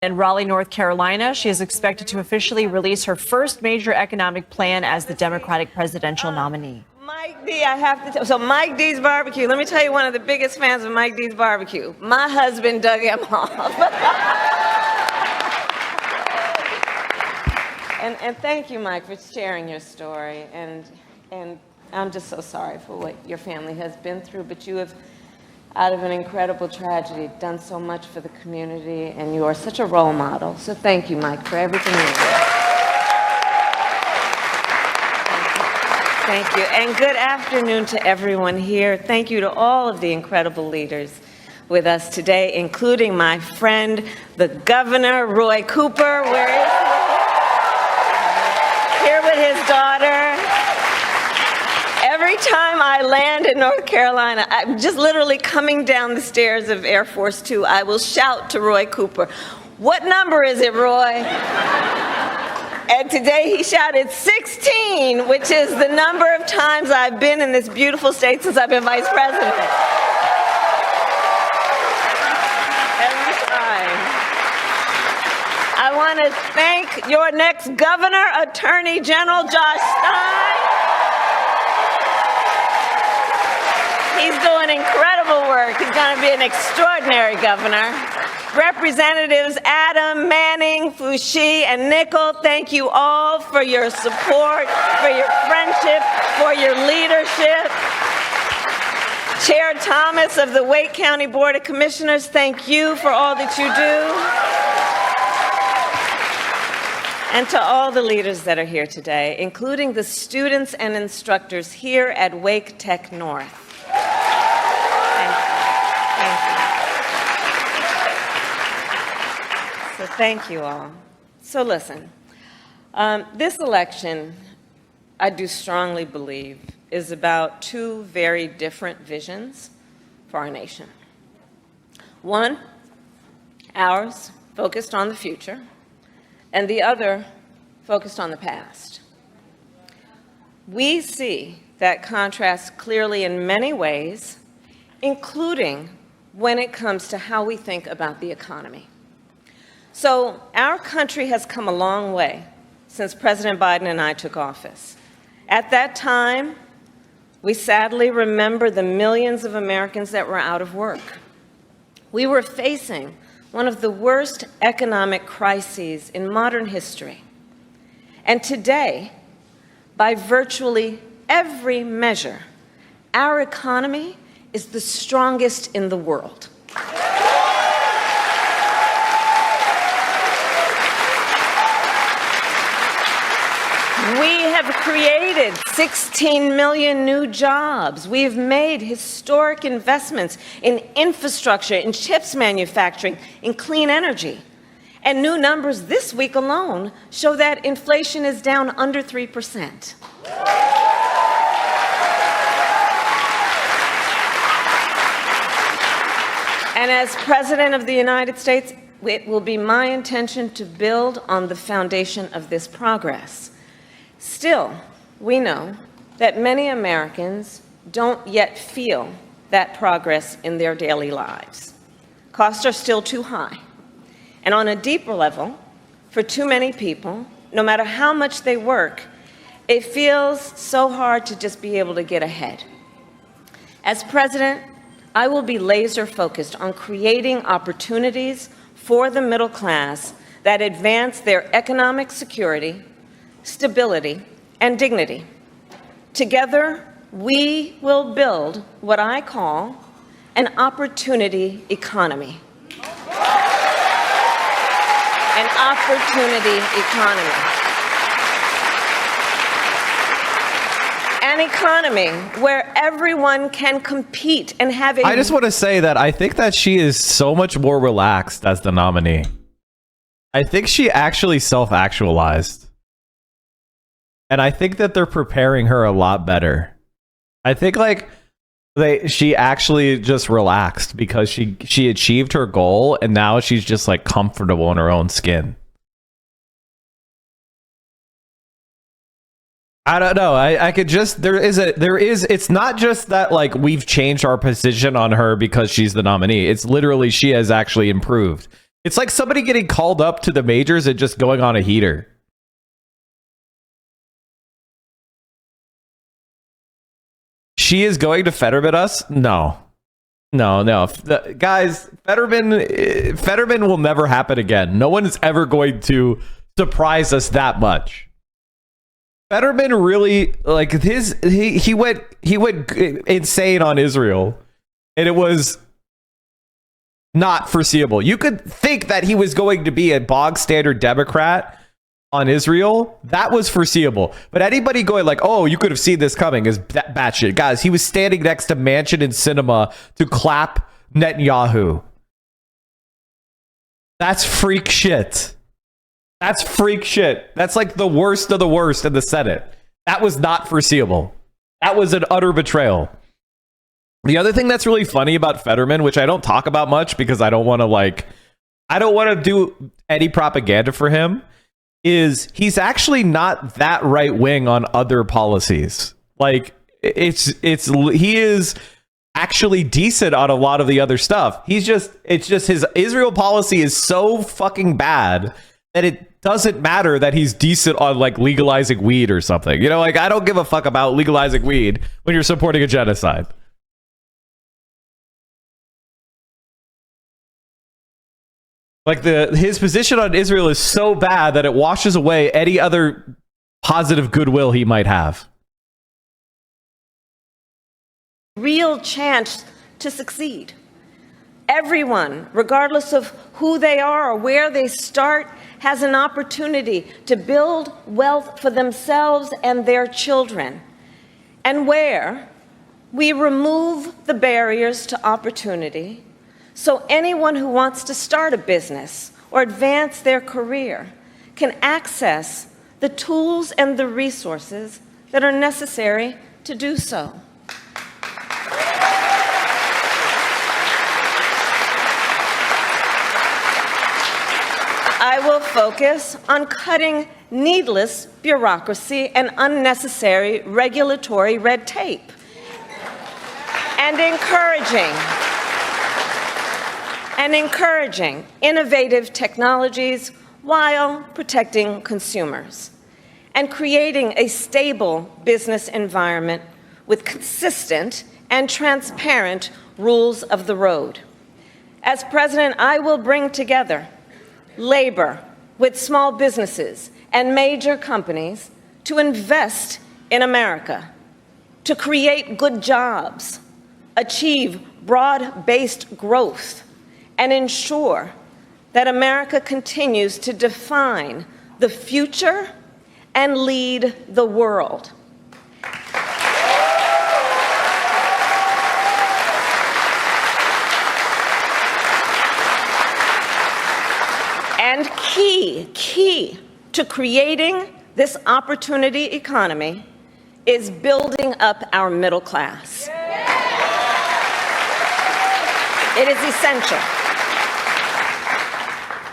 In Raleigh, North Carolina, she is expected to officially release her first major economic plan as the Democratic presidential nominee. Mike D, I have to so Mike D's barbecue. Let me tell you, one of the biggest fans of Mike D's barbecue. My husband dug him off. and thank you, Mike, for sharing your story. And I'm just so sorry for what your family has been through, but you have, out of an incredible tragedy, done so much for the community, and you are such a role model. So thank you, Mike, for everything you do. Thank you. And good afternoon to everyone here. Thank you to all of the incredible leaders with us today, including my friend, the Governor, Roy Cooper. Where is he? Here with his daughter. Every time I land in North Carolina, I'm just literally coming down the stairs of Air Force Two, I will shout to Roy Cooper, "What number is it, Roy?" And today he shouted 16, which is the number of times I've been in this beautiful state since I've been vice president. Every time. I want to thank your next governor, Attorney General Josh Stein. He's doing incredible work. He's going to be an extraordinary governor. Representatives Adam, Manning, Foushee, and Nickel, thank you all for your support, for your friendship, for your leadership. Chair Thomas of the Wake County Board of Commissioners, thank you for all that you do. And to all the leaders that are here today, including the students and instructors here at Wake Tech North. So thank you all. So listen, this election, I do strongly believe, is about two very different visions for our nation. One, ours, focused on the future, and the other, focused on the past. We see that contrast clearly in many ways, including when it comes to how we think about the economy. So our country has come a long way since President Biden and I took office. At that time, we sadly remember the millions of Americans that were out of work. We were facing one of the worst economic crises in modern history. And today, by virtually every measure, our economy is the strongest in the world. We have created 16 million new jobs. We've made historic investments in infrastructure, in chips manufacturing, in clean energy. And new numbers this week alone show that inflation is down under 3%. And as President of the United States, it will be my intention to build on the foundation of this progress. Still, we know that many Americans don't yet feel that progress in their daily lives. Costs are still too high. And on a deeper level, for too many people, no matter how much they work, it feels so hard to just be able to get ahead. As president, I will be laser focused on creating opportunities for the middle class that advance their economic security, stability, and dignity. Together, we will build what I call an opportunity economy. An opportunity economy. An economy where everyone can compete and have a... I just want to say that I think that she is so much more relaxed as the nominee. I think she actually self-actualized. And I think that they're preparing her a lot better. I think like she actually just relaxed because she achieved her goal and now she's just like comfortable in her own skin. I don't know. I could just it's not just that like we've changed our position on her because she's the nominee. It's literally she has actually improved. It's like somebody getting called up to the majors and just going on a heater. She is going to Fetterman us? No. Guys, Fetterman will never happen again. No one is ever going to surprise us that much. Fetterman really, like, he went insane on Israel, and it was not foreseeable. You could think that he was going to be a bog standard Democrat on Israel. That was foreseeable. But anybody going like, oh, you could have seen this coming is batshit. Guys, he was standing next to Manchin and Cinema to clap Netanyahu. That's freak shit. That's freak shit. That's like the worst of the worst in the Senate. That was not foreseeable. That was an utter betrayal. The other thing that's really funny about Fetterman, which I don't talk about much because I don't want to do any propaganda for him, is he's actually not that right wing on other policies. Like he is actually decent on a lot of the other stuff. It's just his Israel policy is so fucking bad that it doesn't matter that he's decent on like legalizing weed or something. You know, like I don't give a fuck about legalizing weed when you're supporting a genocide. Like his position on Israel is so bad that it washes away any other positive goodwill he might have. Real chance to succeed. Everyone, regardless of who they are or where they start, has an opportunity to build wealth for themselves and their children. And where we remove the barriers to opportunity, so anyone who wants to start a business or advance their career can access the tools and the resources that are necessary to do so. I will focus on cutting needless bureaucracy and unnecessary regulatory red tape and encouraging innovative technologies while protecting consumers, and creating a stable business environment with consistent and transparent rules of the road. As president, I will bring together labor with small businesses and major companies to invest in America, to create good jobs, achieve broad-based growth, and ensure that America continues to define the future and lead the world. And key to creating this opportunity economy is building up our middle class. It is essential.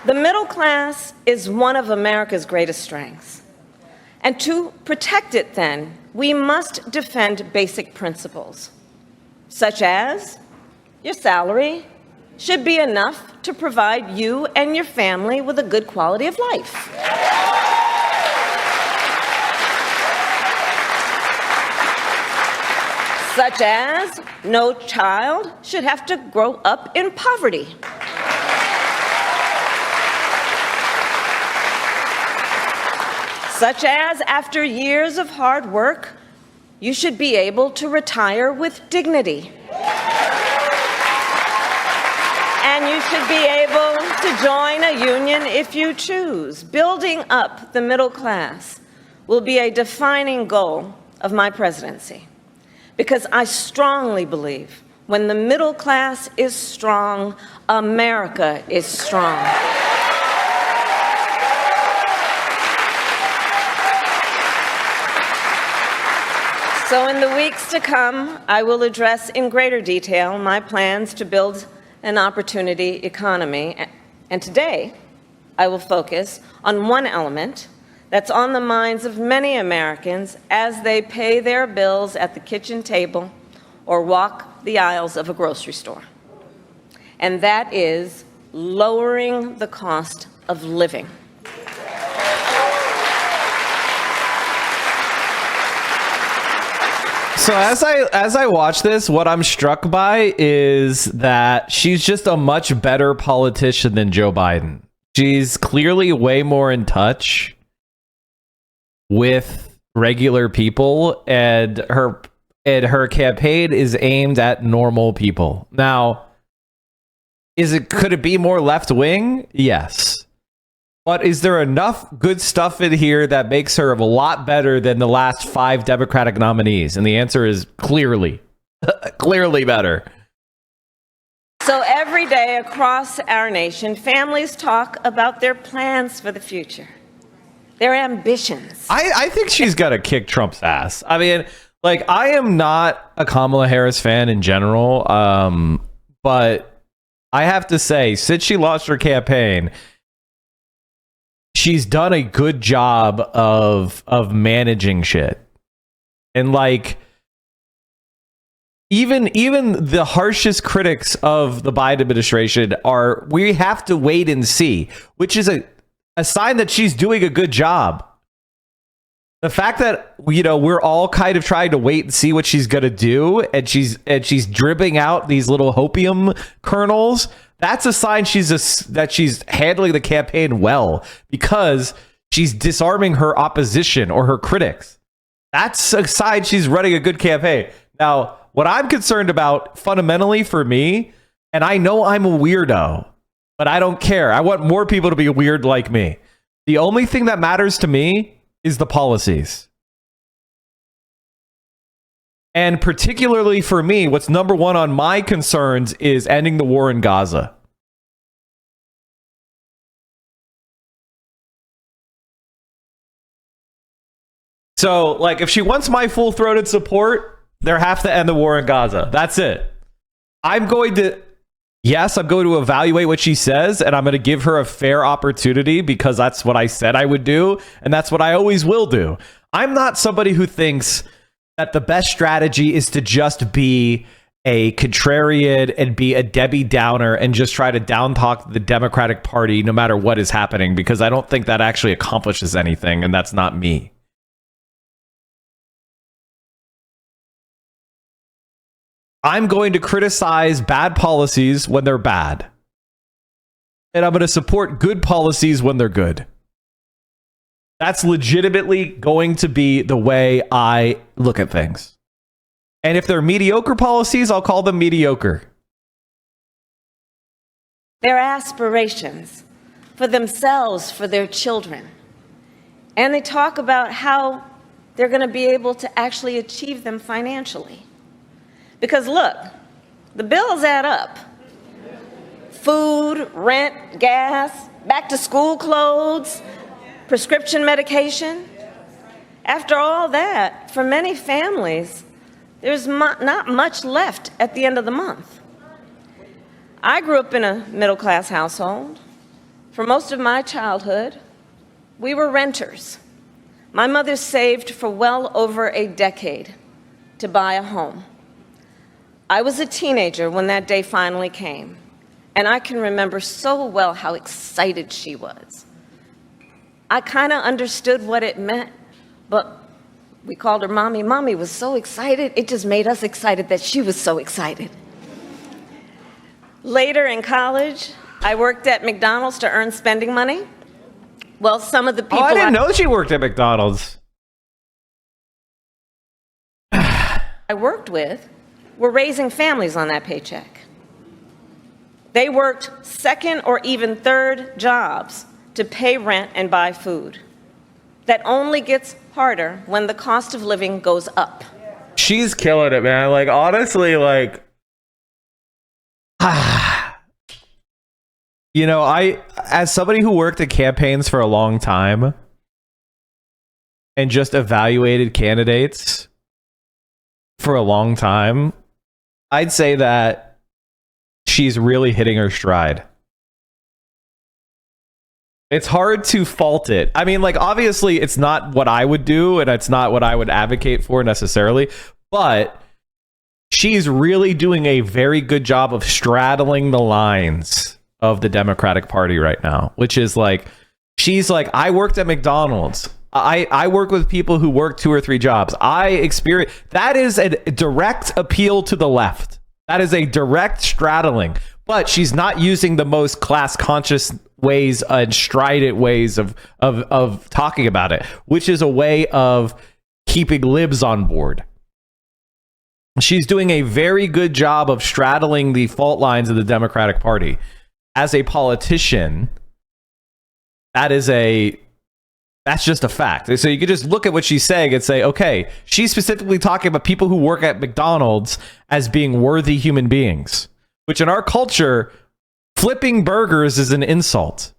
The middle class is one of America's greatest strengths. And to protect it, then, we must defend basic principles, such as your salary should be enough to provide you and your family with a good quality of life. Such as no child should have to grow up in poverty. Such as after years of hard work, you should be able to retire with dignity. And you should be able to join a union if you choose. Building up the middle class will be a defining goal of my presidency, because I strongly believe when the middle class is strong, America is strong. So in the weeks to come, I will address in greater detail my plans to build an opportunity economy. And today, I will focus on one element that's on the minds of many Americans as they pay their bills at the kitchen table or walk the aisles of a grocery store. And that is lowering the cost of living. So as I watch this, what I'm struck by is that she's just a much better politician than Joe Biden. She's clearly way more in touch with regular people, and her campaign is aimed at normal people. Now, could it be more left wing? Yes. But is there enough good stuff in here that makes her a lot better than the last 5 Democratic nominees? And the answer is clearly, clearly better. So every day across our nation, families talk about their plans for the future, their ambitions. I think she's got to kick Trump's ass. I mean, like, I am not a Kamala Harris fan in general, but I have to say, since she launched her campaign, she's done a good job of managing shit. And like, even the harshest critics of the Biden administration we have to wait and see, which is a sign that she's doing a good job. The fact that, you know, we're all kind of trying to wait and see what she's going to do, and she's dribbling out these little hopium kernels, that's a sign that she's handling the campaign well, because she's disarming her opposition or her critics. That's a sign she's running a good campaign. Now, what I'm concerned about fundamentally for me, and I know I'm a weirdo, but I don't care. I want more people to be weird like me. The only thing that matters to me is the policies. And particularly for me, what's number one on my concerns is ending the war in Gaza. So, like, if she wants my full-throated support, they have to end the war in Gaza. That's it. I'm going to evaluate what she says, and I'm going to give her a fair opportunity, because that's what I said I would do, and that's what I always will do. I'm not somebody who thinks that the best strategy is to just be a contrarian and be a Debbie Downer and just try to down talk the Democratic Party no matter what is happening, because I don't think that actually accomplishes anything, and that's not me. I'm going to criticize bad policies when they're bad, and I'm going to support good policies when they're good. That's legitimately going to be the way I look at things. And if they're mediocre policies, I'll call them mediocre. Their aspirations for themselves, for their children. And they talk about how they're going to be able to actually achieve them financially. Because look, the bills add up. Food, rent, gas, back to school clothes, prescription medication. After all that, for many families, there's not much left at the end of the month. I grew up in a middle-class household. For most of my childhood, we were renters. My mother saved for well over a decade to buy a home. I was a teenager when that day finally came, and I can remember so well how excited she was. I kind of understood what it meant, but we called her Mommy. Mommy was so excited, it just made us excited that she was so excited. Later in college, I worked at McDonald's to earn spending money. Well, some of the people I didn't know she worked at McDonald's. I worked with were raising families on that paycheck. They worked second or even third jobs to pay rent and buy food. That only gets harder when the cost of living goes up. She's killing it, man. Like, honestly, like, you know, as somebody who worked at campaigns for a long time and just evaluated candidates for a long time, I'd say that she's really hitting her stride. It's hard to fault it. I mean, like, obviously it's not what I would do, and it's not what I would advocate for necessarily, but she's really doing a very good job of straddling the lines of the Democratic Party right now, which is like, she's like, I worked at McDonald's. I work with people who work 2 or 3 jobs. I experience, that is a direct appeal to the left. That is a direct straddling. But she's not using the most class conscious ways and strident ways of talking about it, which is a way of keeping libs on board. She's doing a very good job of straddling the fault lines of the Democratic Party. As a politician, that's just a fact. So you could just look at what she's saying and say, okay, she's specifically talking about people who work at McDonald's as being worthy human beings, which in our culture, flipping burgers is an insult.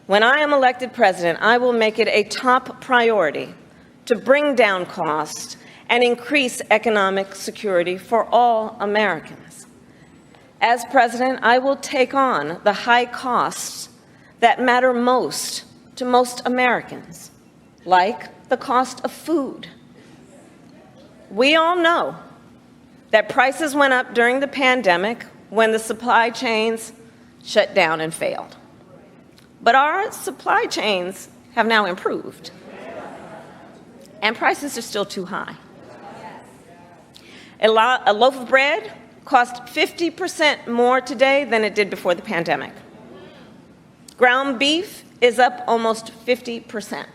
When I am elected president, I will make it a top priority to bring down costs and increase economic security for all Americans. As president, I will take on the high costs that matter most to most Americans, like the cost of food. We all know that prices went up during the pandemic when the supply chains shut down and failed. But our supply chains have now improved, and prices are still too high. A loaf of bread costs 50% more today than it did before the pandemic. Ground beef is up almost 50%.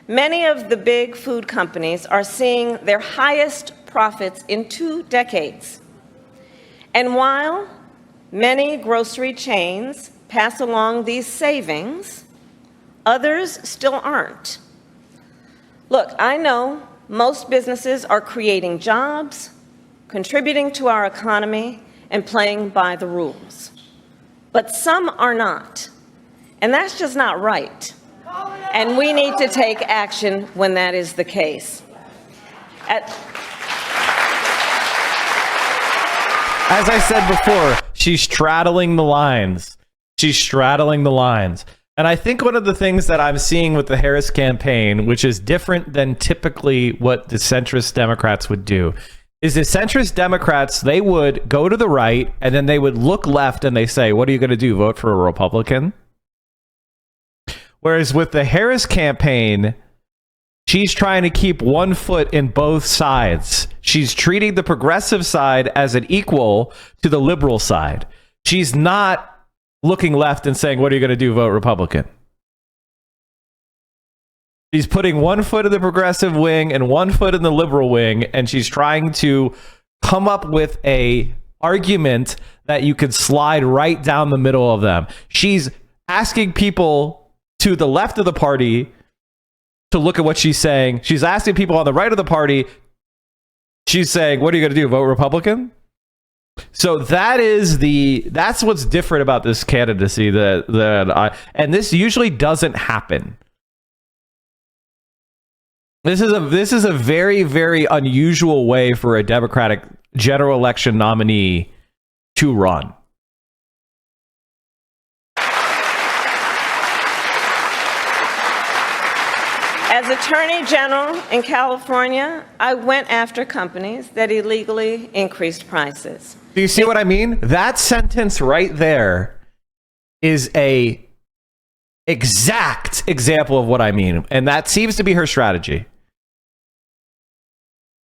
Many of the big food companies are seeing their highest profits in 2 decades. And while many grocery chains pass along these savings, others still aren't. Look, I know most businesses are creating jobs, contributing to our economy, and playing by the rules. But some are not. And that's just not right. And we need to take action when that is the case. As I said before, she's straddling the lines. She's straddling the lines. And I think one of the things that I'm seeing with the Harris campaign, which is different than typically what the centrist Democrats would do, is the centrist Democrats, they would go to the right and then they would look left and they say, what are you going to do? Vote for a Republican? Whereas with the Harris campaign, she's trying to keep one foot in both sides. She's treating the progressive side as an equal to the liberal side. She's not looking left and saying, what are you going to do? Vote Republican. She's putting one foot in the progressive wing and one foot in the liberal wing, and she's trying to come up with a argument that you could slide right down the middle of them. She's asking people to the left of the party to look at what she's saying. She's asking people on the right of the party. She's saying, what are you going to do? Vote Republican? So that's what's different about this candidacy and this usually doesn't happen. This is a very, very unusual way for a Democratic general election nominee to run. As Attorney General in California, I went after companies that illegally increased prices. Do you see what I mean? That sentence right there is a exact example of what I mean. And that seems to be her strategy.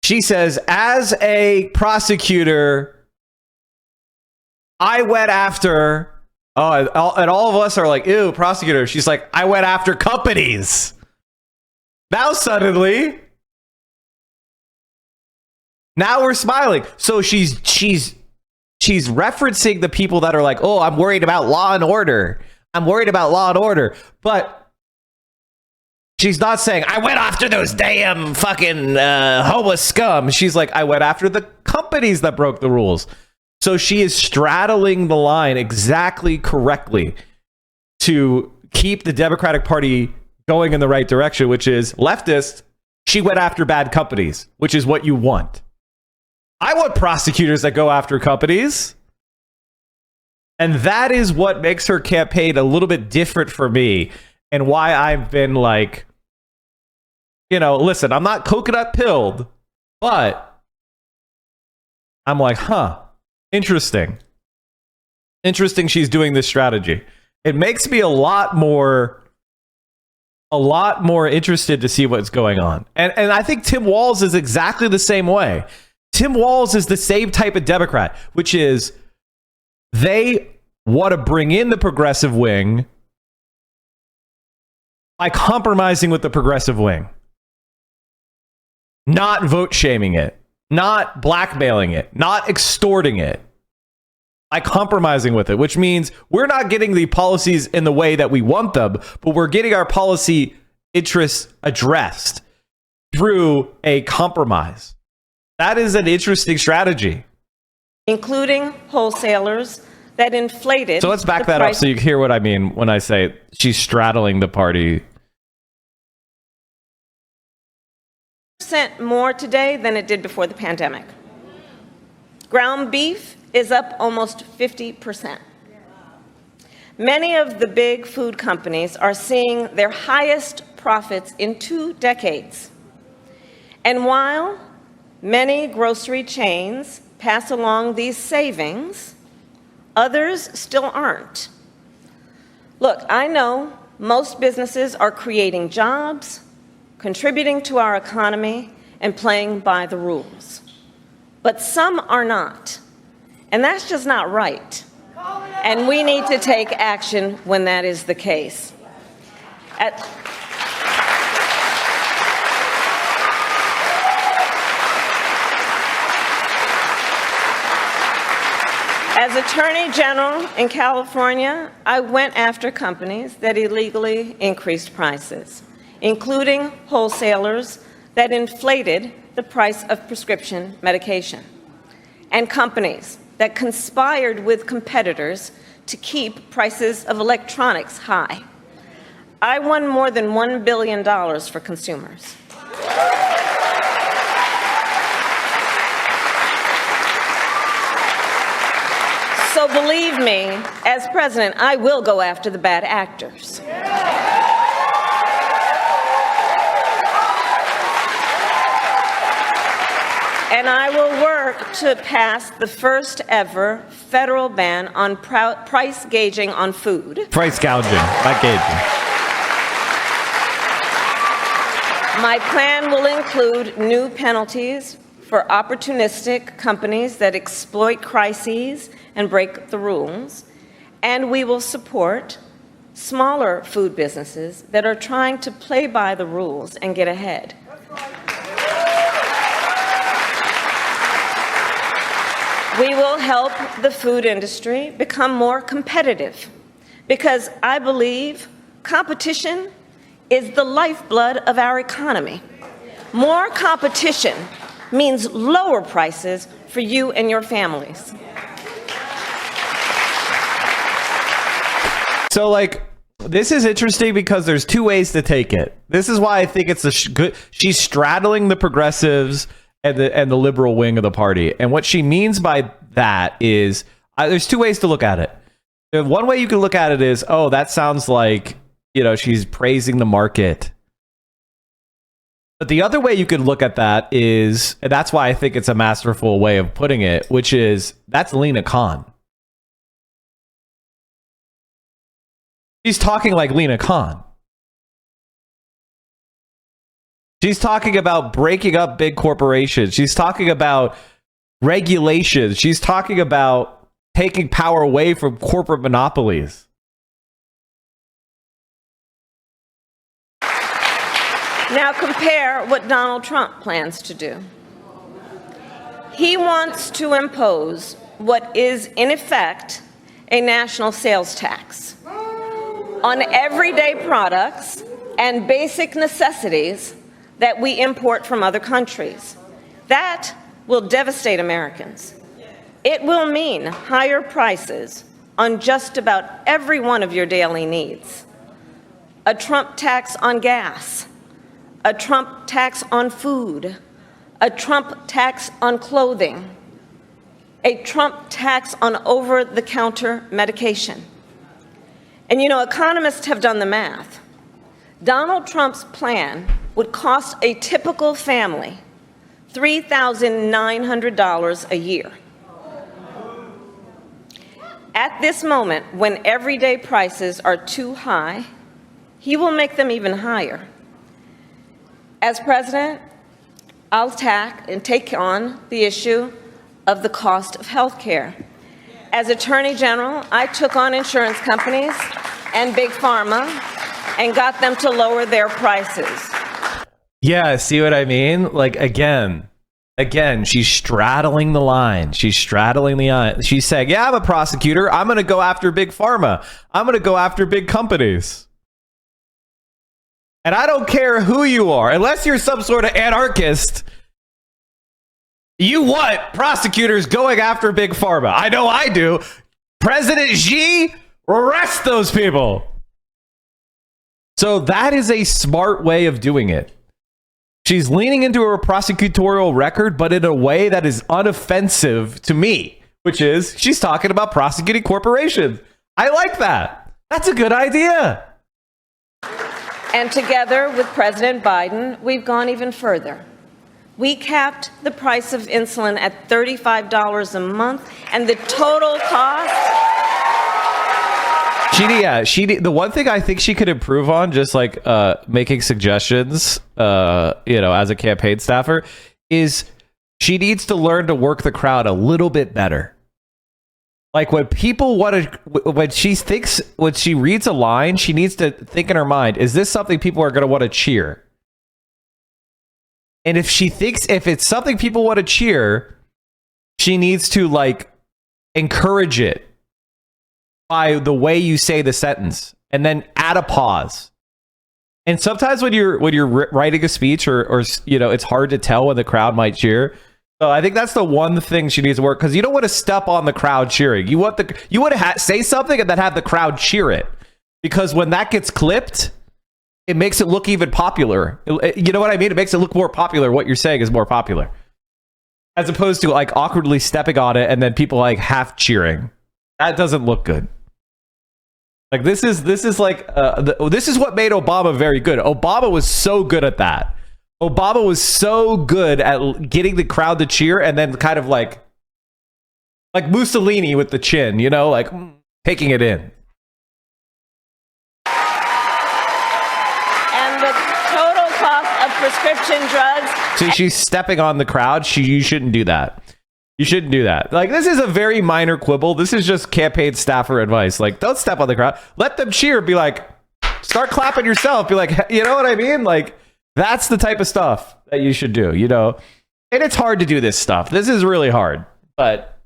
She says, as a prosecutor, I went after, and all of us are like, ew, prosecutor. She's like, I went after companies. Now suddenly, now we're smiling. So she's referencing the people that are like, oh, I'm worried about law and order. I'm worried about law and order. But she's not saying, I went after those damn fucking homeless scum. She's like, I went after the companies that broke the rules. So she is straddling the line exactly correctly to keep the Democratic Party going in the right direction, which is leftist. She went after bad companies, which is what you want. I want prosecutors that go after companies. And that is what makes her campaign a little bit different for me, and why I've been like, listen, I'm not coconut pilled, but I'm like, huh, interesting. Interesting she's doing this strategy. It makes me a lot more interested to see what's going on. And I think Tim Walz is exactly the same way. Tim Walz is the same type of Democrat, which is they want to bring in the progressive wing by compromising with the progressive wing, not vote shaming it, not blackmailing it, not extorting it, by compromising with it, which means we're not getting the policies in the way that we want them, but we're getting our policy interests addressed through a compromise. That is an interesting strategy. Including wholesalers that inflated. So let's back that up so you hear what I mean when I say she's straddling the party. % more today than it did before the pandemic. Ground beef is up almost 50%. Many of the big food companies are seeing their highest profits in 2 decades. And while many grocery chains pass along these savings, others still aren't. Look, I know most businesses are creating jobs, contributing to our economy, and playing by the rules. But some are not. And that's just not right. And we need to take action when that is the case. As Attorney General in California, I went after companies that illegally increased prices, including wholesalers that inflated the price of prescription medication, and companies that conspired with competitors to keep prices of electronics high. I won more than $1 billion for consumers. So believe me, as president, I will go after the bad actors. And I will work to pass the first ever federal ban on price gauging on food. Price gouging, not gauging. My plan will include new penalties for opportunistic companies that exploit crises and break the rules. And we will support smaller food businesses that are trying to play by the rules and get ahead. We will help the food industry become more competitive because I believe competition is the lifeblood of our economy. More competition means lower prices for you and your families. So, like, this is interesting because there's 2 ways to take it. This is why I think it's good. She's straddling the progressives and the liberal wing of the party. And what she means by that is there's 2 ways to look at it. One way you can look at it is, oh, that sounds like, she's praising the market. But the other way you could look at that is, and that's why I think it's a masterful way of putting it, which is that's Lena Khan. She's talking like Lena Khan. She's talking about breaking up big corporations. She's talking about regulations. She's talking about taking power away from corporate monopolies. Now compare what Donald Trump plans to do. He wants to impose what is, in effect, a national sales tax on everyday products and basic necessities that we import from other countries. That will devastate Americans. It will mean higher prices on just about every one of your daily needs. A Trump tax on gas, a Trump tax on food, a Trump tax on clothing, a Trump tax on over-the-counter medication. And economists have done the math. Donald Trump's plan would cost a typical family $3,900 a year. At this moment, when everyday prices are too high, he will make them even higher. As president, I'll take on the issue of the cost of health care. As Attorney General, I took on insurance companies and Big Pharma and got them to lower their prices. Yeah, see what I mean? Like, again, she's straddling the line. She's straddling the line. She's saying, yeah, I'm a prosecutor. I'm going to go after Big Pharma. I'm going to go after big companies. And I don't care who you are, unless you're some sort of anarchist. You want prosecutors going after Big Pharma. I know I do. President Xi, arrest those people. So that is a smart way of doing it. She's leaning into her prosecutorial record, but in a way that is unoffensive to me, which is she's talking about prosecuting corporations. I like that. That's a good idea. And together with President Biden, we've gone even further. We capped the price of insulin at $35 a month, and the total cost... The one thing I think she could improve on, just like making suggestions, as a campaign staffer, is she needs to learn to work the crowd a little bit better. Like when people want to, when she reads a line, she needs to think in her mind, is this something people are going to want to cheer? And if it's something people want to cheer, she needs to like encourage it by the way you say the sentence, and then add a pause. And sometimes when you're writing a speech or it's hard to tell when the crowd might cheer. So I think that's the one thing she needs to work, because you don't want to step on the crowd cheering. You want to say something and then have the crowd cheer it, because when that gets clipped, it makes it look even popular. You know what I mean? It makes it look more popular. What you're saying is more popular, as opposed to like awkwardly stepping on it and then people like half cheering. That doesn't look good. Like this is what made Obama very good. Obama was so good at that. Obama was so good at getting the crowd to cheer, and then kind of like Mussolini with the chin, like taking it in. And the total cost of prescription drugs. See, she's stepping on the crowd. You shouldn't do that. You shouldn't do that. Like, this is a very minor quibble. This is just campaign staffer advice. Like, don't step on the crowd. Let them cheer. Be like, start clapping yourself. Be like, you know what I mean? Like, that's the type of stuff that you should do, And it's hard to do this stuff. This is really hard. But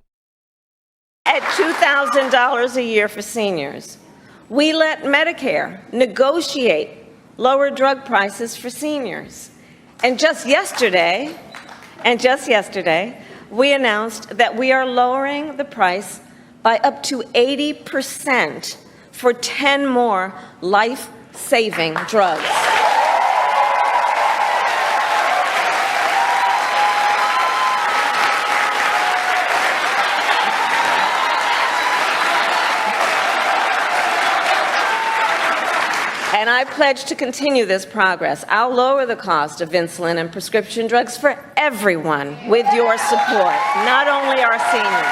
at $2,000 a year for seniors, we let Medicare negotiate lower drug prices for seniors. And just yesterday, we announced that we are lowering the price by up to 80% for 10 more life-saving drugs. And I pledge to continue this progress. I'll lower the cost of insulin and prescription drugs for everyone with your support, not only our seniors.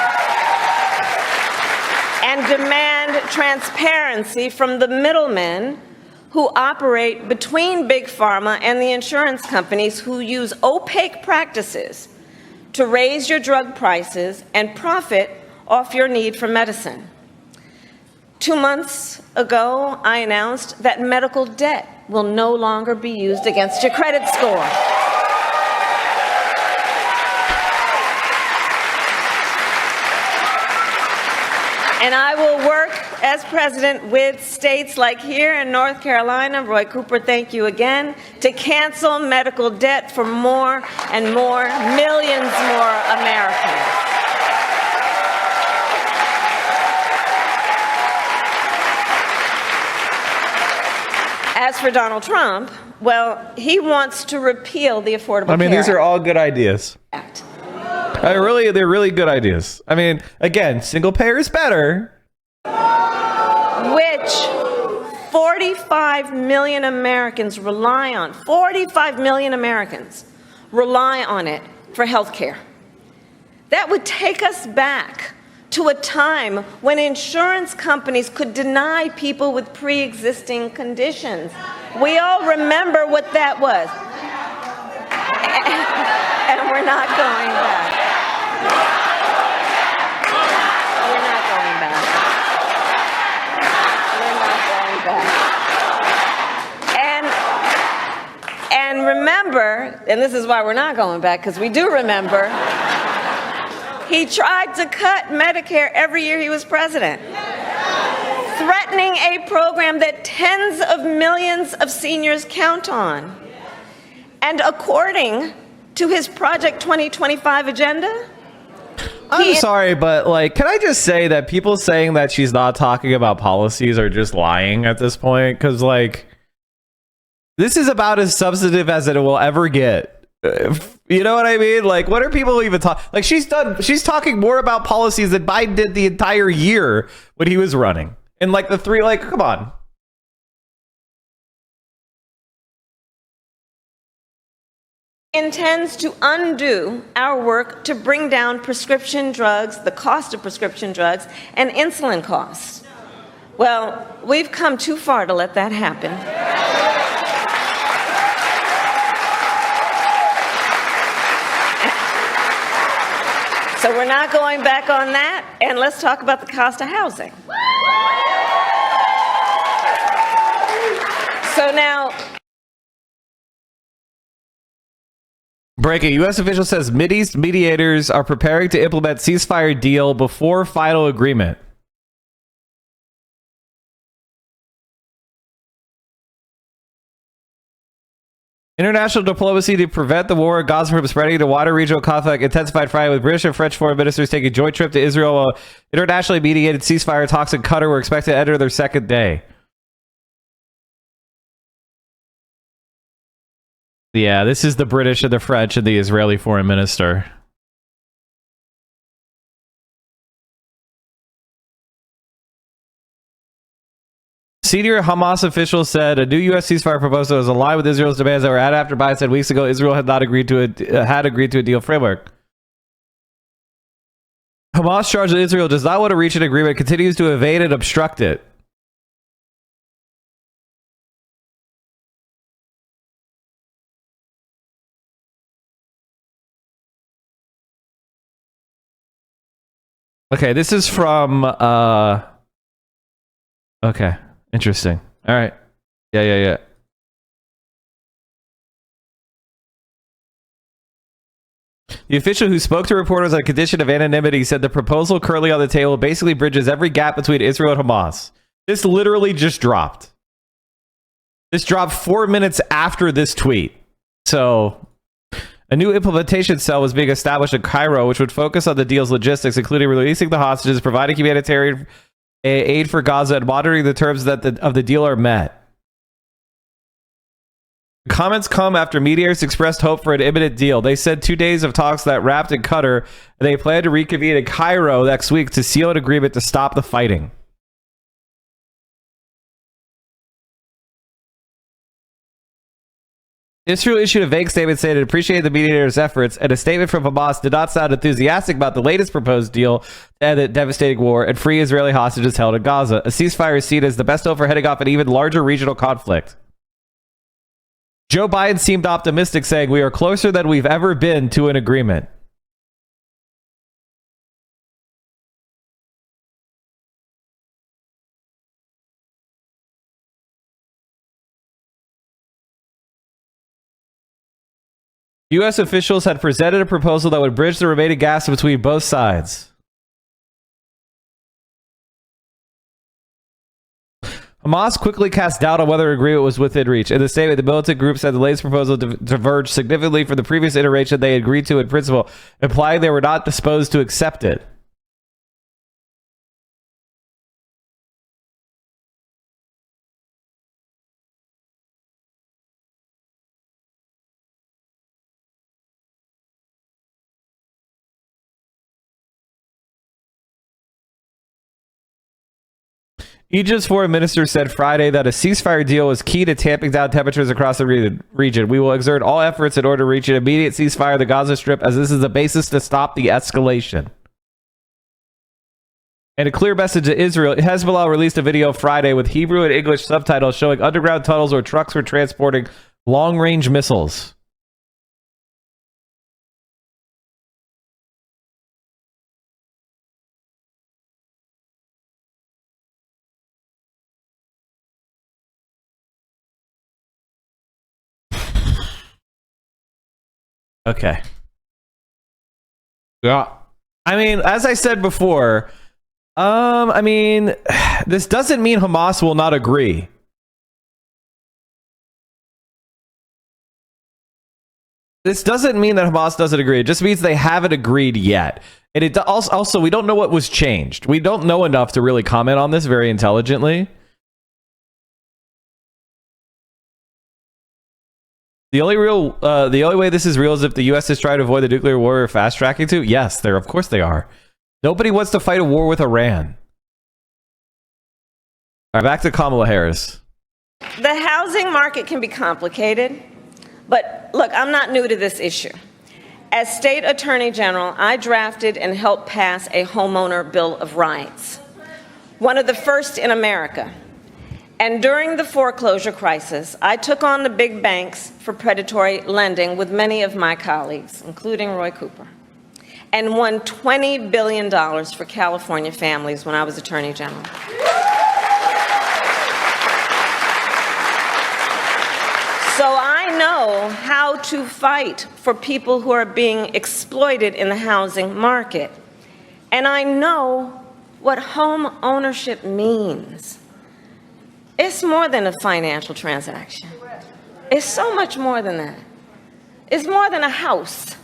And demand transparency from the middlemen who operate between Big Pharma and the insurance companies who use opaque practices to raise your drug prices and profit off your need for medicine. 2 months ago, I announced that medical debt will no longer be used against your credit score. And I will work as president with states like here in North Carolina, Roy Cooper, thank you again, to cancel medical debt for more and more, millions more Americans. As for Donald Trump, well, he wants to repeal the Affordable Care Act. These are all good ideas. They're really good ideas. Again, single payer is better. Which 45 million Americans rely on. 45 million Americans rely on it for health care. That would take us back to a time when insurance companies could deny people with pre-existing conditions. We all remember what that was. And we're not going back. We're not going back. We're not going back. And remember, and this is why we're not going back, because we do remember, he tried to cut Medicare every year he was president, threatening a program that tens of millions of seniors count on. And according to his Project 2025 agenda, I'm sorry, but like, can I just say that people saying that she's not talking about policies are just lying at this point? Because like, this is about as substantive as it will ever get. You know what I mean? Like, what are people even talking? Like, she's talking more about policies that Biden did the entire year when he was running. And like the three, like, come on. intends to undo our work to bring down prescription drugs, the cost of prescription drugs, and insulin costs. Well, we've come too far to let that happen. So we're not going back on that, and let's talk about the cost of housing. So now, breaking, U.S. official says Mideast mediators are preparing to implement ceasefire deal before final agreement. International diplomacy to prevent the war in Gaza from spreading to wider regional conflict intensified Friday with British and French foreign ministers taking a joint trip to Israel while internationally mediated ceasefire talks in Qatar were expected to enter their second day. Yeah, this is the British and the French and the Israeli foreign minister. Senior Hamas officials said a new U.S. ceasefire proposal is aligned with Israel's demands that were added after Biden said weeks ago Israel had not agreed to a deal framework. Hamas charged that Israel does not want to reach an agreement, continues to evade and obstruct it. Okay, this is from okay, interesting. All right. Yeah. The official who spoke to reporters on condition of anonymity said the proposal currently on the table basically bridges every gap between Israel and Hamas. This literally just dropped. This dropped 4 minutes after this tweet. So a new implementation cell was being established in Cairo, which would focus on the deal's logistics, including releasing the hostages, providing humanitarian aid for Gaza, and monitoring the terms that of the deal are met. Comments come after mediators expressed hope for an imminent deal. They said 2 days of talks that wrapped in Qatar, and they plan to reconvene in Cairo next week to seal an agreement to stop the fighting. Israel issued a vague statement saying it appreciated the mediators' efforts, and a statement from Hamas did not sound enthusiastic about the latest proposed deal to end the devastating war and free Israeli hostages held in Gaza. A ceasefire is seen as the best hope for heading off an even larger regional conflict. Joe Biden seemed optimistic, saying, "We are closer than we've ever been to an agreement." U.S. officials had presented a proposal that would bridge the remaining gaps between both sides. Hamas quickly cast doubt on whether agreement was within reach. In the statement, the militant group said the latest proposal diverged significantly from the previous iteration they agreed to in principle, implying they were not disposed to accept it. Egypt's foreign minister said Friday that a ceasefire deal was key to tamping down temperatures across the region. We will exert all efforts in order to reach an immediate ceasefire of the Gaza Strip, as this is the basis to stop the escalation. And a clear message to Israel, Hezbollah released a video Friday with Hebrew and English subtitles showing underground tunnels where trucks were transporting long-range missiles. Okay. Yeah. I mean, as I said before, I mean, this doesn't mean Hamas will not agree. This doesn't mean that Hamas doesn't agree. It just means they haven't agreed yet. And it also, we don't know what was changed. We don't know enough to really comment on this very intelligently. The only way this is real is if the U.S. is trying to avoid the nuclear war or fast tracking to. Yes, of course they are. Nobody wants to fight a war with Iran. All right, back to Kamala Harris. The housing market can be complicated, but look, I'm not new to this issue. As State Attorney General, I drafted and helped pass a homeowner Bill of Rights, one of the first in America. And during the foreclosure crisis, I took on the big banks for predatory lending with many of my colleagues, including Roy Cooper, and won $20 billion for California families when I was Attorney General. So I know how to fight for people who are being exploited in the housing market. And I know what home ownership means. It's more than a financial transaction. It's so much more than that. It's more than a house.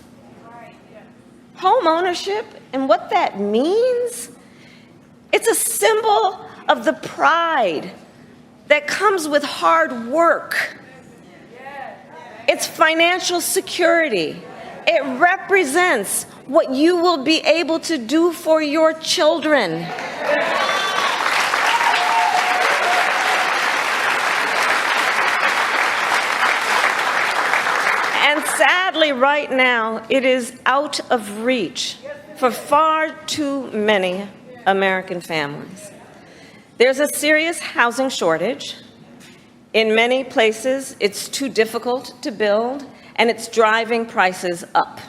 Home ownership and what that means, it's a symbol of the pride that comes with hard work. It's financial security. It represents what you will be able to do for your children. And sadly, right now, it is out of reach for far too many American families. There's a serious housing shortage. In many places, it's too difficult to build, and it's driving prices up.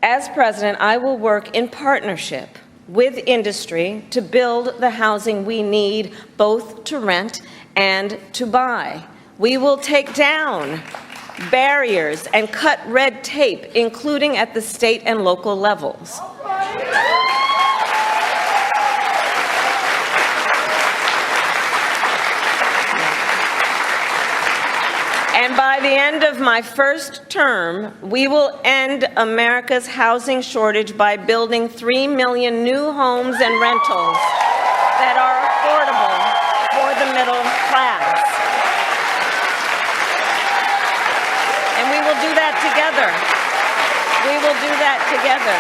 As president, I will work in partnership with industry to build the housing we need, both to rent and to buy. We will take down barriers and cut red tape, including at the state and local levels. And by the end of my first term, we will end America's housing shortage by building 3 million new homes and rentals that are affordable for the middle class. And we will do that together. We will do that together.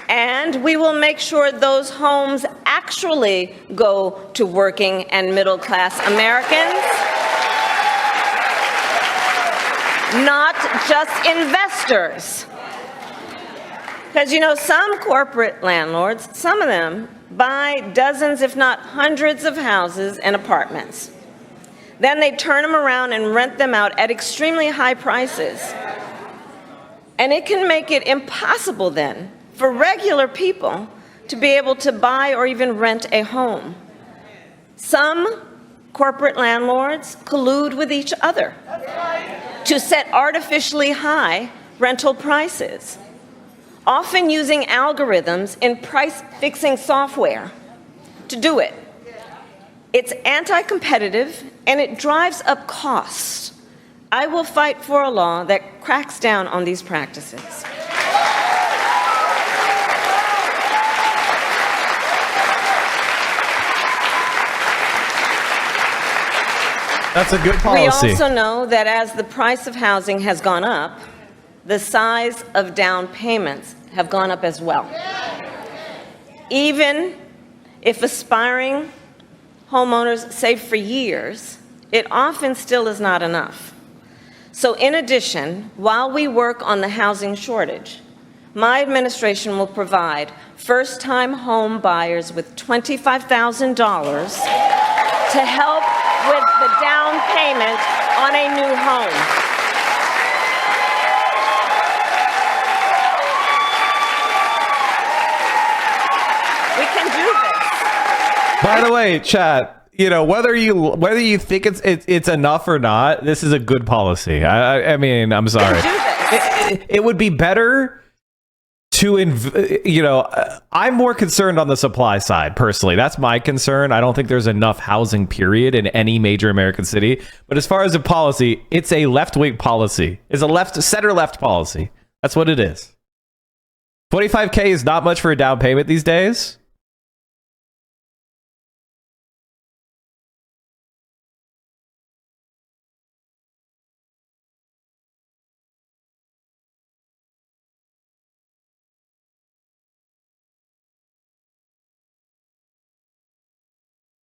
And we will make sure those homes actually go to working and middle class Americans, not just investors. Because, you know, some corporate landlords, some of them buy dozens, if not hundreds of houses and apartments. Then they turn them around and rent them out at extremely high prices. And it can make it impossible then for regular people to be able to buy or even rent a home. Some corporate landlords collude with each other to set artificially high rental prices, often using algorithms in price-fixing software to do it. It's anti-competitive and it drives up costs. I will fight for a law that cracks down on these practices. That's a good policy. We also know that as the price of housing has gone up, the size of down payments have gone up as well. even if aspiring homeowners save for years, it often still is not enough. So in addition, while we work on the housing shortage, my administration will provide first-time home buyers with $25,000 to help with the down payment on a new home. We can do this. By the way, chat, you know, whether you think it's enough or not, this is a good policy. I mean, I'm sorry. We can do this. It would be better to, I'm more concerned on the supply side, personally. That's my concern. I don't think there's enough housing, period, in any major American city. But as far as a policy, it's a left-wing policy. It's a center-left policy. That's what it is. $25K is not much for a down payment these days.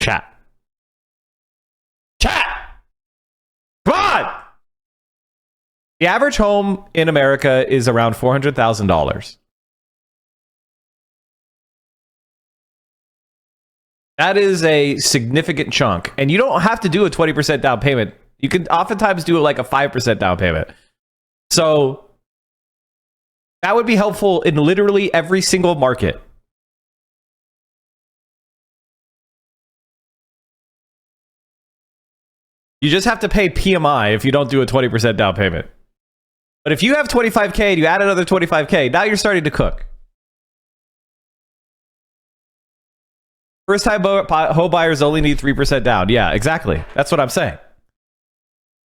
Chat. Come on! The average home in America is around $400,000. That is a significant chunk. And you don't have to do a 20% down payment. You can oftentimes do like a 5% down payment. So that would be helpful in literally every single market. You just have to pay PMI if you don't do a 20% down payment. But if you have 25K and you add another 25K, now you're starting to cook. First-time home buyers only need 3% down. Yeah, exactly. That's what I'm saying.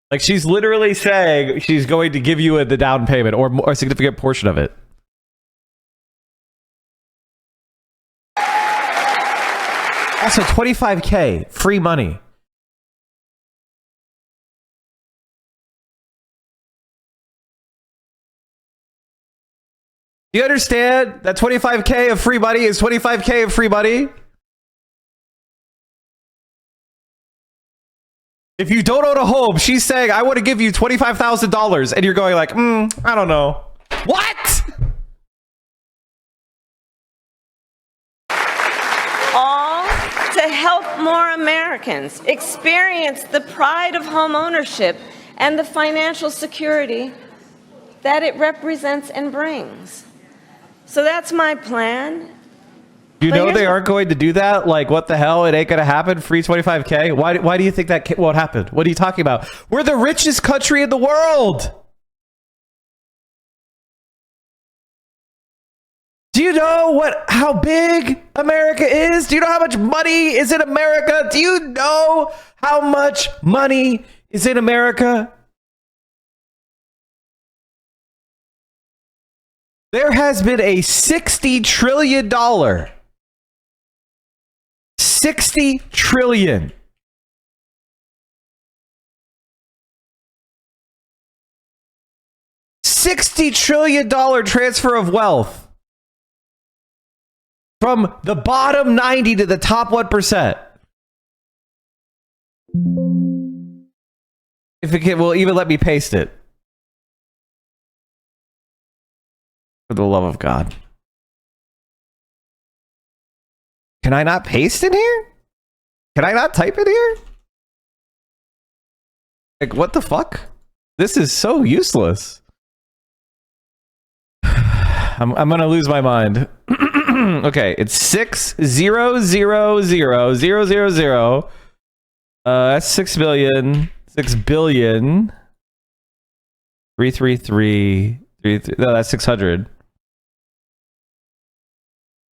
Like, she's literally saying she's going to give you the down payment or a significant portion of it. Also, 25K, free money. Do you understand that 25K of free money is 25K of free money? If you don't own a home, she's saying, I want to give you $25,000. And you're going like, I don't know. What? All to help more Americans experience the pride of home ownership and the financial security that it represents and brings. So that's my plan. You know they aren't going to do that? Like, what the hell? It ain't going to happen? Free 25K? Why do you think that won't happen? What are you talking about? We're the richest country in the world! Do you know how big America is? Do you know how much money is in America? Do you know how much money is in America? There has been a $60 trillion, $60 trillion $60 trillion transfer of wealth from the bottom 90 to the top 1%. If it will even let me paste it. For the love of God. Can I not paste in here? Can I not type in here? Like, what the fuck? This is so useless. I'm gonna lose my mind. Okay, it's 6,000,000. That's 6 billion. 6 billion. 333. No, that's 600.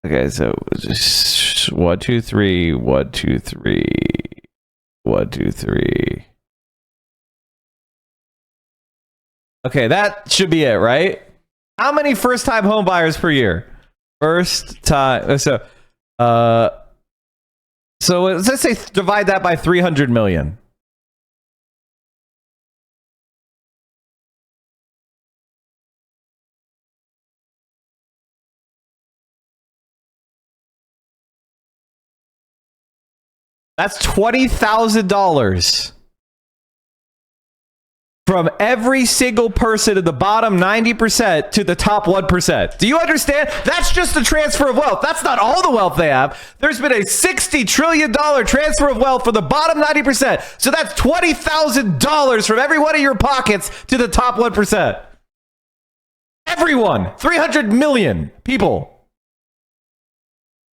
Okay, so just 1, 2, 3, 1, 2, 3, 1, 2, 3. Okay, that should be it, right? How many first-time home buyers per year? First time. So let's say divide that by 300 million. That's $20,000 from every single person in the bottom 90% to the top 1%. Do you understand? That's just a transfer of wealth. That's not all the wealth they have. There's been a $60 trillion transfer of wealth for the bottom 90%. So that's $20,000 from every one of your pockets to the top 1%. Everyone, 300 million people.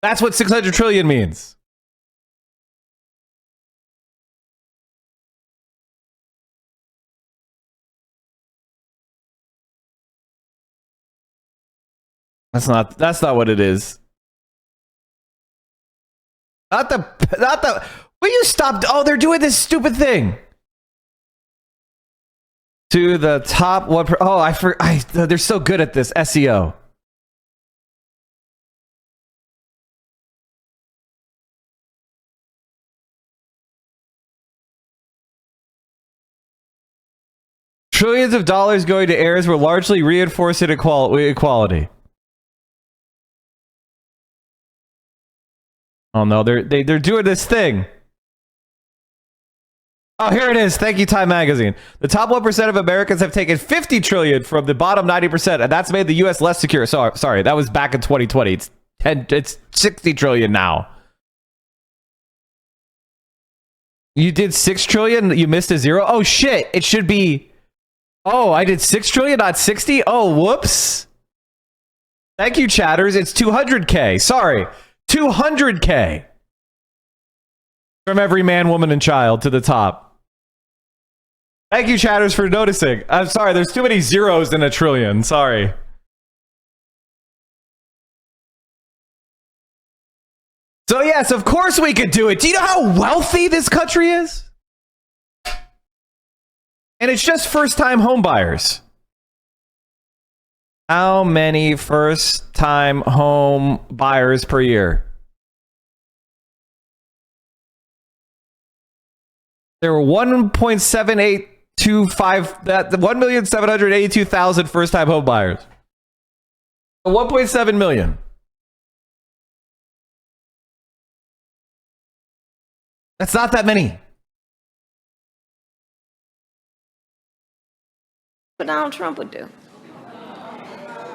That's what 600 trillion means. That's not what it is. Not the will you stop? Oh, they're doing this stupid thing. To the top one. They're so good at this SEO. Trillions of dollars going to heirs will largely reinforce equality. Oh no, they're doing this thing. Oh, here it is. Thank you, Time Magazine. The top 1% of Americans have taken 50 trillion from the bottom 90%, and that's made the U.S. less secure. Sorry, that was back in 2020. It's 60 trillion now. You did 6 trillion. You missed a zero. Oh shit! It should be. Oh, I did 6 trillion, not 60. Oh, whoops. Thank you, chatters. It's 200K. Sorry. 200K from every man, woman, and child to the top. Thank you, chatters, for noticing. I'm sorry, there's too many zeros in a trillion. Sorry. So yes, of course we could do it. Do you know how wealthy this country is? And it's just first-time home buyers. How many first-time home buyers per year? There were 1,782,000 first-time home buyers. 1.7 million. That's not that many. What Donald Trump would do.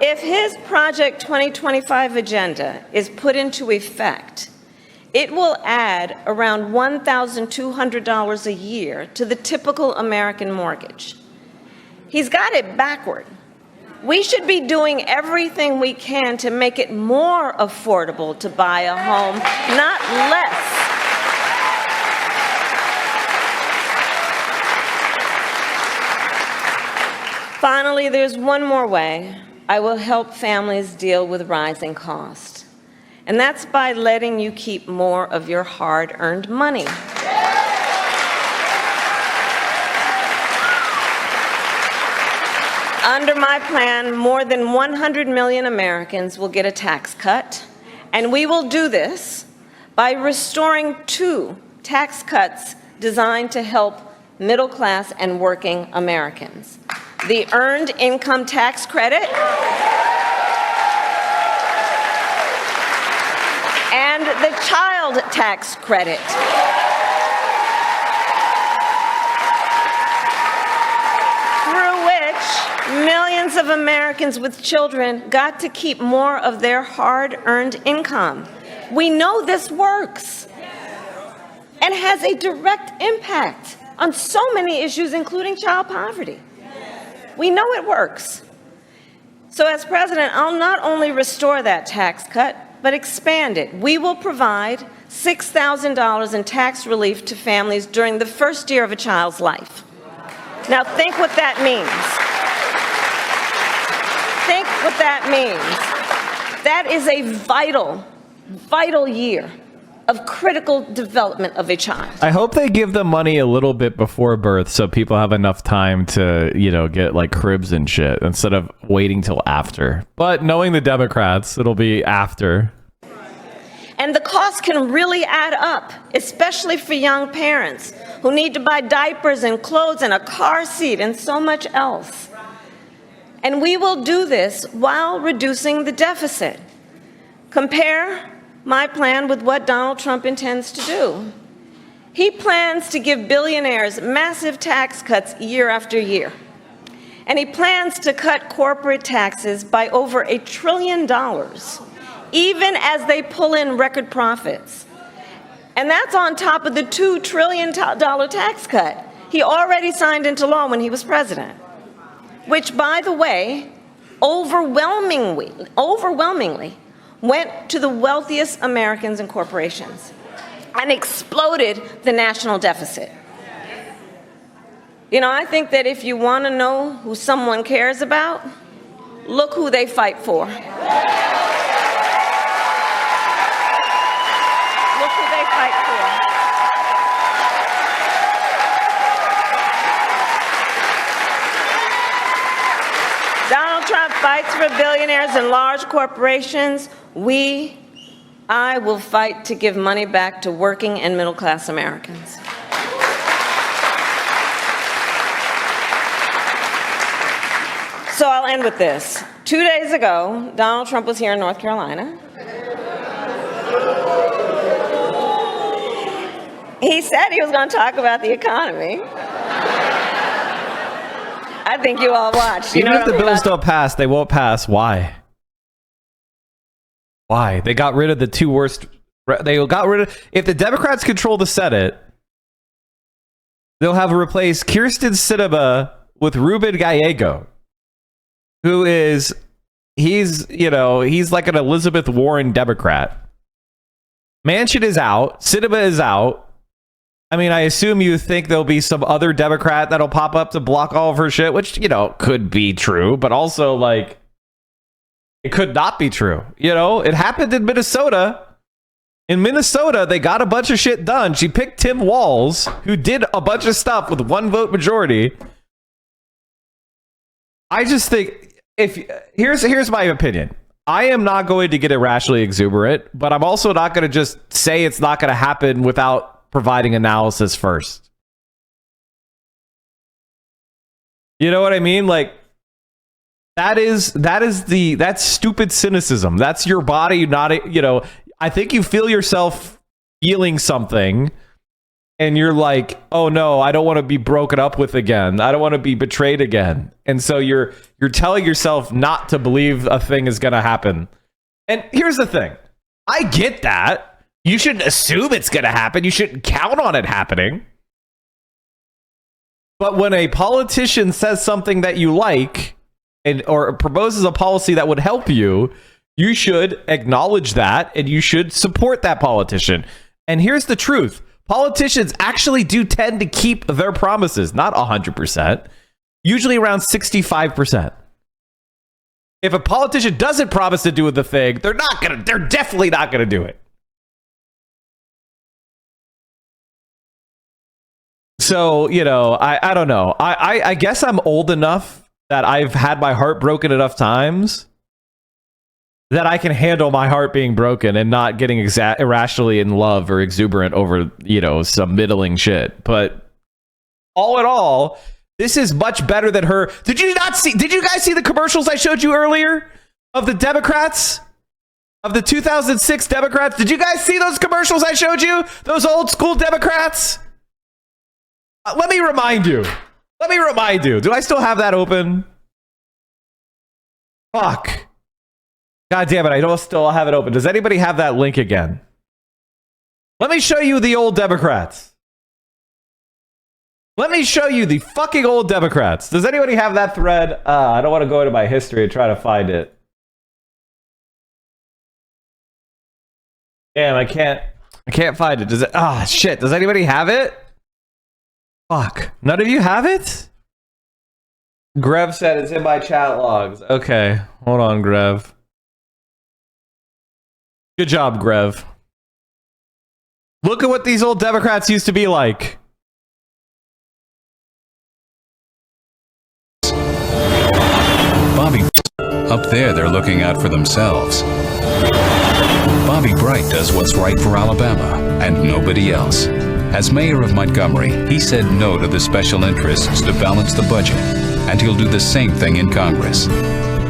If his Project 2025 agenda is put into effect, it will add around $1,200 a year to the typical American mortgage. He's got it backward. We should be doing everything we can to make it more affordable to buy a home, not less. Finally, there's one more way I will help families deal with rising costs, and that's by letting you keep more of your hard-earned money. Under my plan, more than 100 million Americans will get a tax cut, and we will do this by restoring 2 tax cuts designed to help middle-class and working Americans: the Earned Income Tax Credit and the Child Tax Credit. Through which millions of Americans with children got to keep more of their hard-earned income. We know this works and has a direct impact on so many issues, including child poverty. We know it works. So as president, I'll not only restore that tax cut, but expand it. We will provide $6,000 in tax relief to families during the first year of a child's life. Now think what that means. Think what that means. That is a vital, vital year of critical development of a child. I hope they give them money a little bit before birth so people have enough time to, get like cribs and shit instead of waiting till after. But knowing the Democrats, it'll be after. And the cost can really add up, especially for young parents who need to buy diapers and clothes and a car seat and so much else. And we will do this while reducing the deficit. Compare my plan with what Donald Trump intends to do. He plans to give billionaires massive tax cuts year after year. And he plans to cut corporate taxes by over $1 trillion, even as they pull in record profits. And that's on top of the $2 trillion tax cut he already signed into law when he was president, which, by the way, overwhelmingly went to the wealthiest Americans and corporations and exploded the national deficit. You know, I think that if you want to know who someone cares about, look who they fight for. Look who they fight for. Donald Trump fights for billionaires and large corporations. I will fight to give money back to working and middle-class Americans. So I'll end with this. 2 days ago, Donald Trump was here in North Carolina. He said he was going to talk about the economy. I think you all watched. Even if the bills don't pass, they won't pass. Why? Why? They got rid of the two worst. They got rid of. If the Democrats control the Senate, they'll have replaced Kyrsten Sinema with Ruben Gallego, who is he's like an Elizabeth Warren Democrat. Manchin is out. Sinema is out. I mean, I assume you think there'll be some other Democrat that'll pop up to block all of her shit, which, could be true, but also, like, it could not be true. It happened in Minnesota. In Minnesota, they got a bunch of shit done. She picked Tim Walz, who did a bunch of stuff with 1 vote majority. I just think, here's my opinion. I am not going to get irrationally exuberant, but I'm also not going to just say it's not going to happen without providing analysis first. You know what I mean? Like, that's stupid cynicism. That's your body not, I think you feel yourself feeling something and you're like, oh no, I don't want to be broken up with again. I don't want to be betrayed again. And so you're telling yourself not to believe a thing is going to happen. And here's the thing. I get that. You shouldn't assume it's going to happen. You shouldn't count on it happening. But when a politician says something that you like or proposes a policy that would help you, you should acknowledge that and you should support that politician. And here's the truth. Politicians actually do tend to keep their promises, not 100%, usually around 65%. If a politician doesn't promise to do the thing, they're definitely not going to do it. So, I don't know. I guess I'm old enough that I've had my heart broken enough times that I can handle my heart being broken and not getting irrationally in love or exuberant over, some middling shit. But all in all, this is much better than her. Did you guys see the commercials I showed you earlier of the Democrats? Of the 2006 Democrats? Did you guys see those commercials I showed you? Those old school Democrats? Let me remind you. Do I still have that open? Fuck. God damn it, I don't still have it open. Does anybody have that link again? Let me show you the old Democrats. Let me show you the fucking old Democrats. Does anybody have that thread? I don't want to go into my history and try to find it. Damn, I can't find it. Does it? Shit. Does anybody have it? Fuck. None of you have it? Grev said it's in my chat logs. Okay. Hold on, Grev. Good job, Grev. Look at what these old Democrats used to be like. Bobby, up there, they're looking out for themselves. Bobby Bright does what's right for Alabama and nobody else. As mayor of Montgomery, he said no to the special interests to balance the budget, and he'll do the same thing in Congress.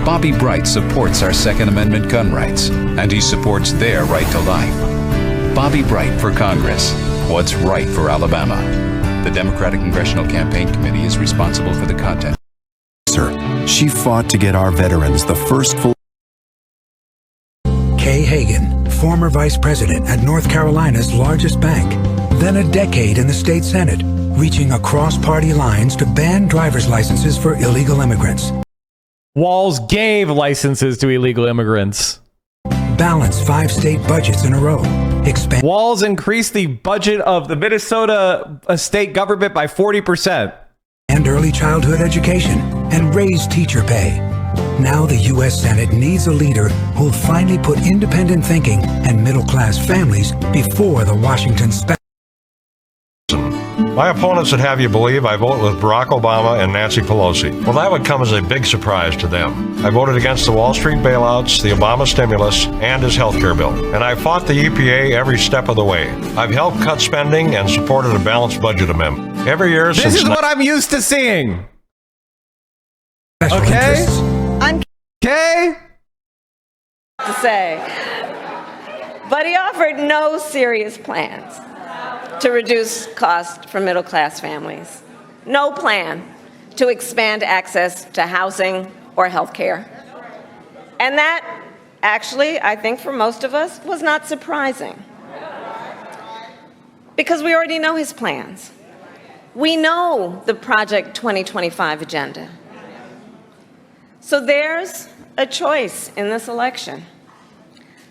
Bobby Bright supports our Second Amendment gun rights, and he supports their right to life. Bobby Bright for Congress. what's right for Alabama. The Democratic Congressional Campaign Committee is responsible for the content. She fought to get our veterans the first full. Kay Hagan, former vice president at North Carolina's largest bank, then a decade in the state Senate, reaching across party lines to ban driver's licenses for illegal immigrants. Walz gave licenses to illegal immigrants. Balanced 5 state budgets in a row. Expand Walz increased the budget of the Minnesota state government by 40%. early childhood education and raise teacher pay. Now the U.S. Senate needs a leader who'll finally put independent thinking and middle-class families before the Washington special. My opponents would have you believe I vote with Barack Obama and Nancy Pelosi. Well, that would come as a big surprise to them. I voted against the Wall Street bailouts, the Obama stimulus, and his health care bill. And I fought the EPA every step of the way. I've helped cut spending and supported a balanced budget amendment. Every year since... This is what I'm used to seeing. Special Okay. interests. Okay? To say. But he offered no serious plans to reduce costs for middle-class families. No plan to expand access to housing or health care. And that, actually, I think for most of us, was not surprising. Because we already know his plans. We know the Project 2025 agenda. So there's a choice in this election.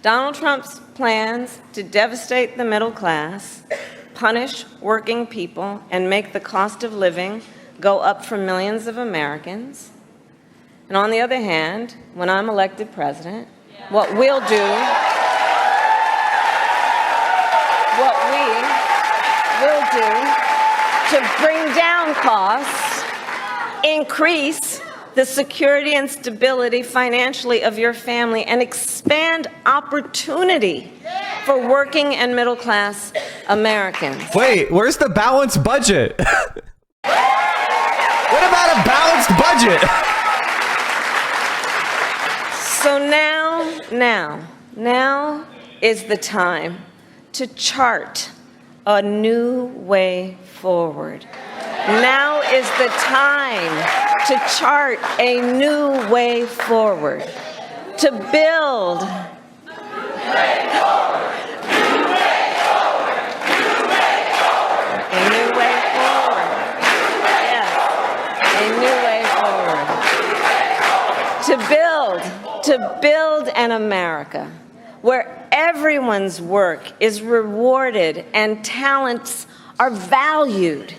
Donald Trump's plans to devastate the middle class, punish working people, and make the cost of living go up for millions of Americans. And on the other hand, when I'm elected president, what we will do to bring down costs, increase the security and stability financially of your family, and expand opportunity for working and middle-class Americans. Wait, where's the balanced budget? What about a balanced budget? So now is the time to chart a new way forward. Now is the time to chart a new way forward, to build to build an America where everyone's work is rewarded and talents are valued,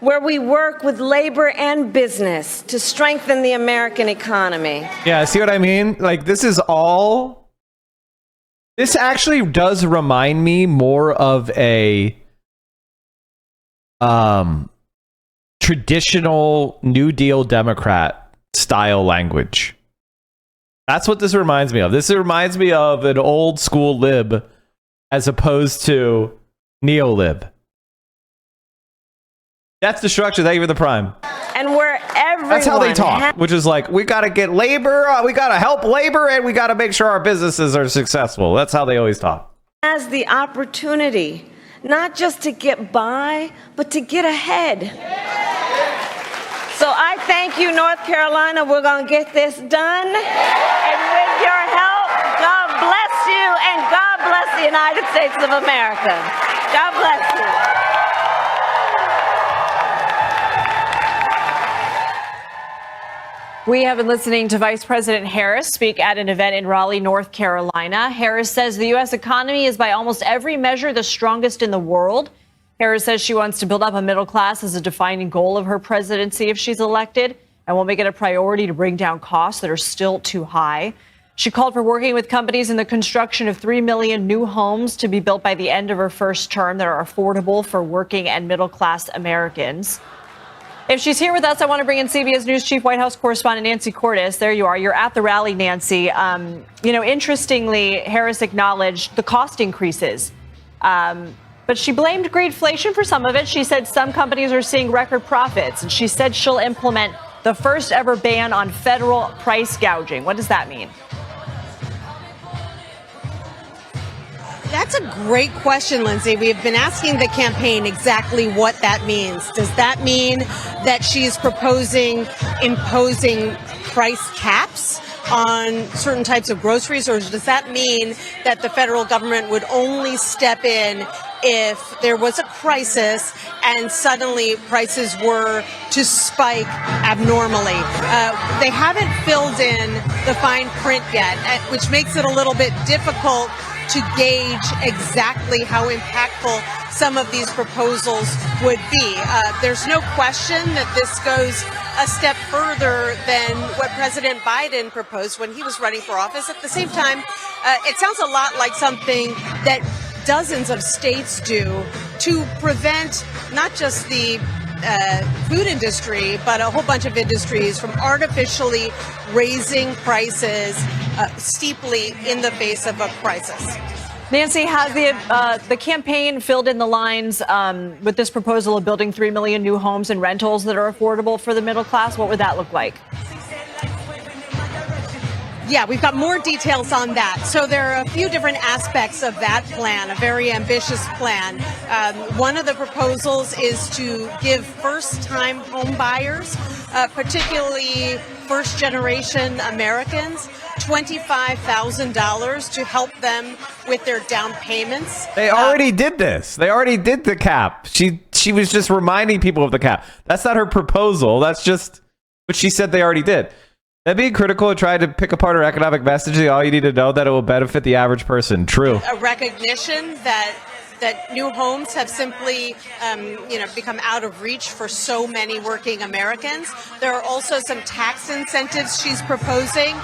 where we work with labor and business to strengthen the American economy. Yeah, see what I mean? Like, this actually does remind me more of a traditional New Deal Democrat style language. That's what this reminds me of. This reminds me of an old school lib as opposed to neo-lib. That's the structure. Thank you for the prime. And where everyone... That's how they talk, which is like, we got to get labor, we got to help labor, and we got to make sure our businesses are successful. That's how they always talk. ...has the opportunity not just to get by, but to get ahead. So I thank you, North Carolina. We're going to get this done. And with your help, God bless you, and God bless the United States of America. God bless you. We have been listening to Vice President Harris speak at an event in Raleigh, North Carolina. Harris says the U.S. economy is by almost every measure the strongest in the world. Harris says she wants to build up a middle class as a defining goal of her presidency if she's elected, and will make it a priority to bring down costs that are still too high. She called for working with companies in the construction of 3 million new homes to be built by the end of her first term that are affordable for working and middle class Americans. If she's here with us, I want to bring in CBS News Chief White House correspondent Nancy Cordes. There you are. You're at the rally, Nancy. Interestingly, Harris acknowledged the cost increases. But she blamed greedflation for some of it. She said some companies are seeing record profits, and she said she'll implement the first ever ban on federal price gouging. What does that mean? That's a great question, Lindsay. We have been asking the campaign exactly what that means. Does that mean that she's proposing imposing price caps on certain types of groceries, or does that mean that the federal government would only step in if there was a crisis and suddenly prices were to spike abnormally? They haven't filled in the fine print yet, which makes it a little bit difficult to gauge exactly how impactful some of these proposals would be. There's no question that this goes a step further than what President Biden proposed when he was running for office. At the same time, it sounds a lot like something that dozens of states do to prevent not just the food industry, but a whole bunch of industries from artificially raising prices steeply in the face of a crisis. Nancy, has the campaign filled in the lines with this proposal of building 3 million new homes and rentals that are affordable for the middle class? What would that look like? Yeah, we've got more details on that. So there are a few different aspects of that plan, a very ambitious plan. One of the proposals is to give first-time home buyers, particularly first-generation Americans, $25,000 to help them with their down payments. They already did this. They already did the cap. She was just reminding people of the cap. That's not her proposal. That's just what she said they already did. That being critical and trying to pick apart her economic message, all you need to know that it will benefit the average person. True. A recognition that new homes have simply, become out of reach for so many working Americans. There are also some tax incentives she's proposing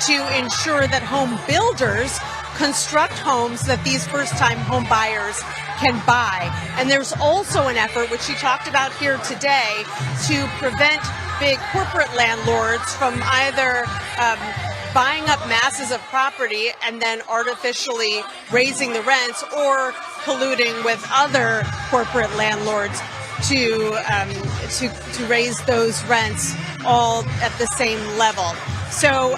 to ensure that home builders construct homes that these first-time home buyers can buy. And there's also an effort, which she talked about here today, to prevent big corporate landlords from either buying up masses of property and then artificially raising the rents, or colluding with other corporate landlords to raise those rents all at the same level. So,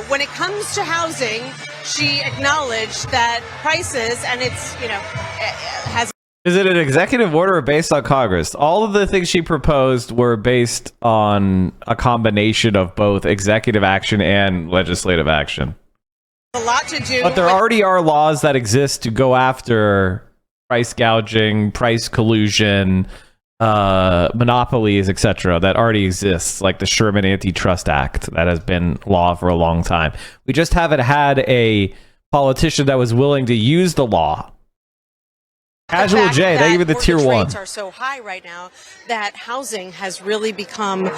when it comes to housing, she acknowledged that prices, and it's, has. Is it an executive order or based on Congress? All of the things she proposed were based on a combination of both executive action and legislative action. A lot to do. But there already are laws that exist to go after price gouging, price collusion, monopolies, etc. that already exists, like the Sherman Antitrust Act that has been law for a long time. We just haven't had a politician that was willing to use the law. Casual J, they give it the tier 1. Rates are so high right now that housing has really become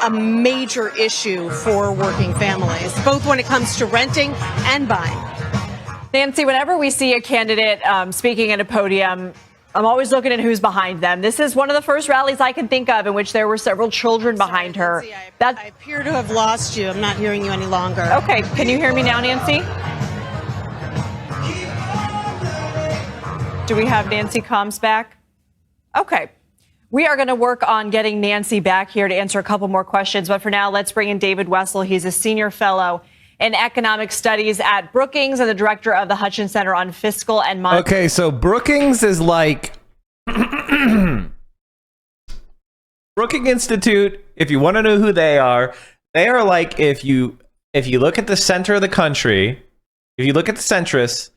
a major issue for working families, both when it comes to renting and buying. Nancy, whenever we see a candidate speaking at a podium, I'm always looking at who's behind them. This is one of the first rallies I can think of in which there were several children behind her. Nancy, I appear to have lost you. I'm not hearing you any longer. Okay, can you hear me now, Nancy? Do we have Nancy Combs back? Okay. We are going to work on getting Nancy back here to answer a couple more questions. But for now, let's bring in David Wessel. He's a senior fellow in economic studies at Brookings and the director of the Hutchins Center on Fiscal and Monetary. Okay, so Brookings is like Brookings Institute. If you want to know who they are like if you look at the center of the country, if you look at the centrists,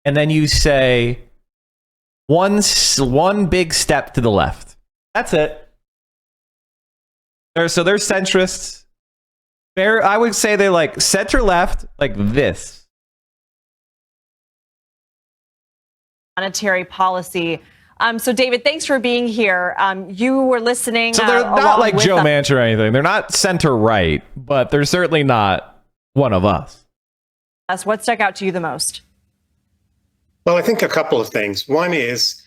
and then you say one big step to the left. That's it. So they're centrists. I would say they're like center left, like this. Monetary policy. So, David, thanks for being here. You were listening. So they're not like Joe Manchin or anything. They're not center right, but they're certainly not one of us. What stuck out to you the most? Well, I think a couple of things. One is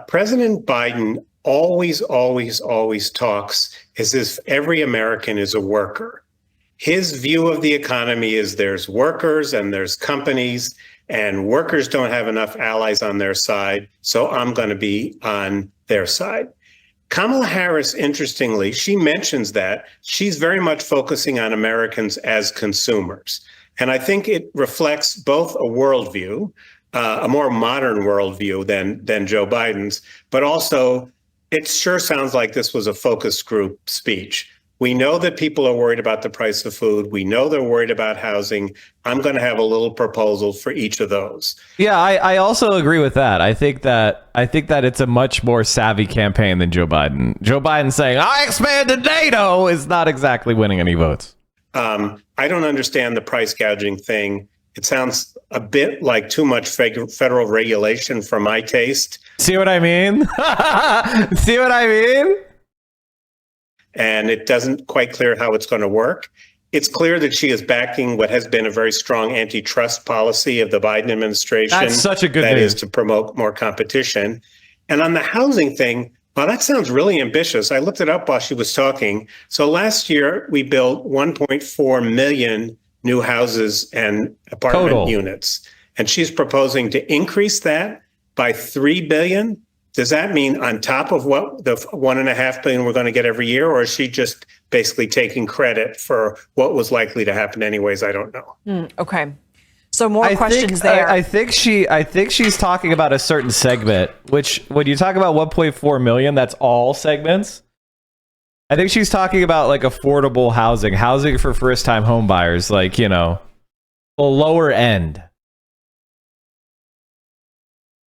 President Biden always talks as if every American is a worker. His view of the economy is there's workers and there's companies, and workers don't have enough allies on their side, so I'm going to be on their side. Kamala Harris, interestingly, she mentions that she's very much focusing on Americans as consumers. And I think it reflects both a worldview, a more modern worldview than Joe Biden's, but also it sure sounds like this was a focus group speech. We know that people are worried about the price of food. We know they're worried about housing. I'm going to have a little proposal for each of those. Yeah, I also agree with that. I think that it's a much more savvy campaign than Joe Biden. Joe Biden saying, I expanded NATO is not exactly winning any votes. I don't understand the price gouging thing. It sounds a bit like too much federal regulation for my taste. See what I mean? See what I mean? And it doesn't quite clear how it's going to work. It's clear that she is backing what has been a very strong antitrust policy of the Biden administration. That's such a good That news. is to promote more competition. And on the housing thing, well, that sounds really ambitious. I looked it up while she was talking. So last year, we built 1.4 million new houses and apartment Total. units. And she's proposing to increase that by 3 billion. Does that mean on top of what the 1.5 billion we're going to get every year, or is she just basically taking credit for what was likely to happen anyways? I don't know. Okay. So more questions there. I think she's talking about a certain segment, which when you talk about 1.4 million, that's all segments. I think she's talking about like affordable housing for first-time home buyers, like, you know, the lower end.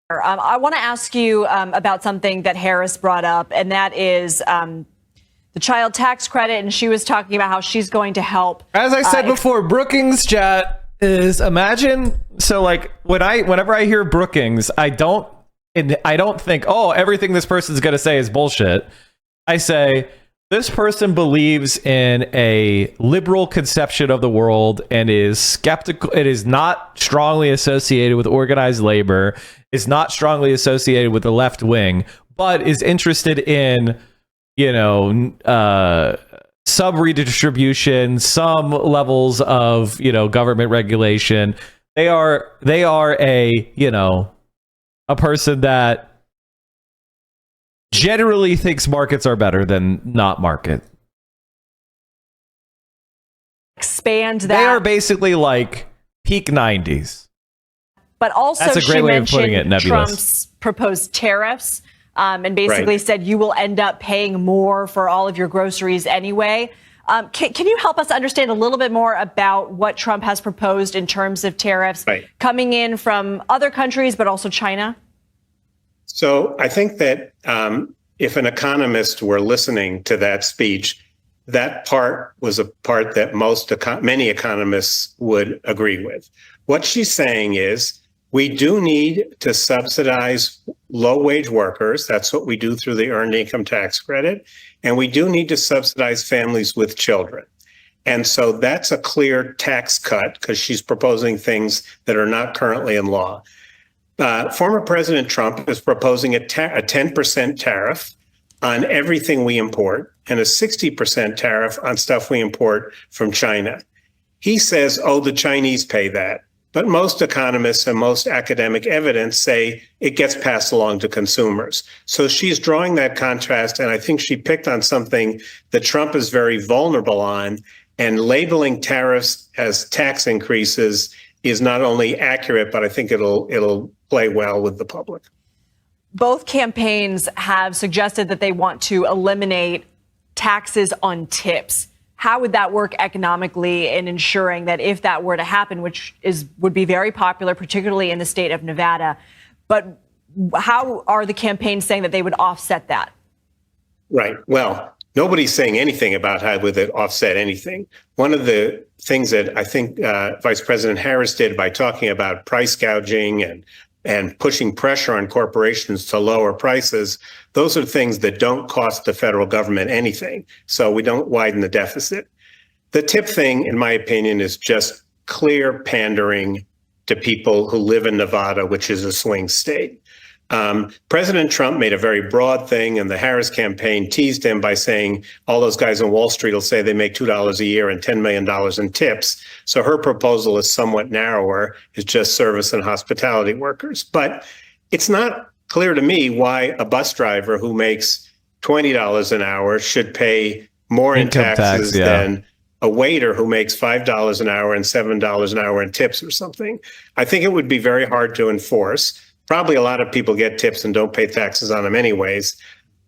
I want to ask you about something that Harris brought up, and that is the child tax credit. And she was talking about how she's going to help. As I said before, Brookings chat is imagine. So like whenever I hear Brookings, I don't think, oh, everything this person's going to say is bullshit. I say, this person believes in a liberal conception of the world and is skeptical. It is not strongly associated with organized labor, is not strongly associated with the left wing, but is interested in, you know, some redistribution, some levels of, you know, government regulation. They are a, you know, a person that generally thinks markets are better than not market. Expand that. They are basically like peak 90s. But also, That's a great she way of putting mentioned it, nebulous. Trump's proposed tariffs and basically Right. said you will end up paying more for all of your groceries anyway. Can you help us understand a little bit more about what Trump has proposed in terms of tariffs Right. coming in from other countries, but also China? So I think that if an economist were listening to that speech, that part was a part that many economists would agree with. What she's saying is we do need to subsidize low-wage workers. That's what we do through the Earned Income Tax Credit. And we do need to subsidize families with children. And so that's a clear tax cut because she's proposing things that are not currently in law. Former President Trump is proposing a 10% tariff on everything we import and a 60% tariff on stuff we import from China. He says, oh, the Chinese pay that. But most economists and most academic evidence say it gets passed along to consumers. So she's drawing that contrast, and I think she picked on something that Trump is very vulnerable on, and labeling tariffs as tax increases is not only accurate, but I think it'll play well with the public. Both campaigns have suggested that they want to eliminate taxes on tips. How would that work economically in ensuring that if that were to happen, which would be very popular, particularly in the state of Nevada, but how are the campaigns saying that they would offset that? Right. Well, nobody's saying anything about how would it offset anything. One of the things that I think Vice President Harris did by talking about price gouging and pushing pressure on corporations to lower prices, those are things that don't cost the federal government anything. So we don't widen the deficit. The tip thing, in my opinion, is just clear pandering to people who live in Nevada, which is a swing state. President Trump made a very broad thing, and the Harris campaign teased him by saying all those guys on Wall Street will say they make $2 a year and $10 million in tips. So her proposal is somewhat narrower, is just service and hospitality workers. But it's not clear to me why a bus driver who makes $20 an hour should pay more in Income taxes tax, yeah. than a waiter who makes $5 an hour and $7 an hour in tips or something. I think it would be very hard to enforce. Probably a lot of people get tips and don't pay taxes on them anyways.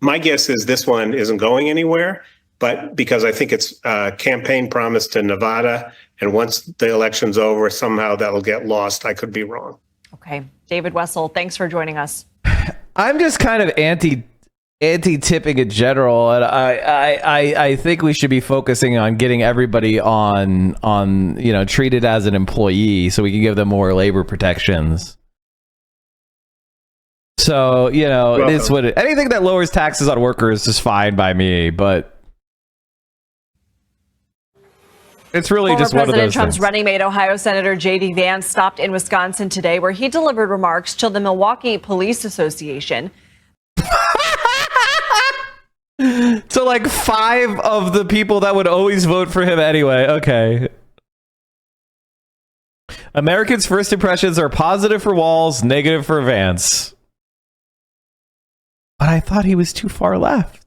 My guess is this one isn't going anywhere, but because I think it's a campaign promise to Nevada, and once the election's over, somehow that'll get lost. I could be wrong. Okay. David Wessel, thanks for joining us. I'm just kind of anti-tipping in general, and I think we should be focusing on getting everybody on treated as an employee so we can give them more labor protections. So, it is what anything that lowers taxes on workers is fine by me, but it's really just one of those President Trump's things. running mate, Ohio Senator J.D. Vance, stopped in Wisconsin today where he delivered remarks to the Milwaukee Police Association. So like 5 of the people that would always vote for him anyway. Okay. Americans' first impressions are positive for Walz, negative for Vance. But I thought he was too far left.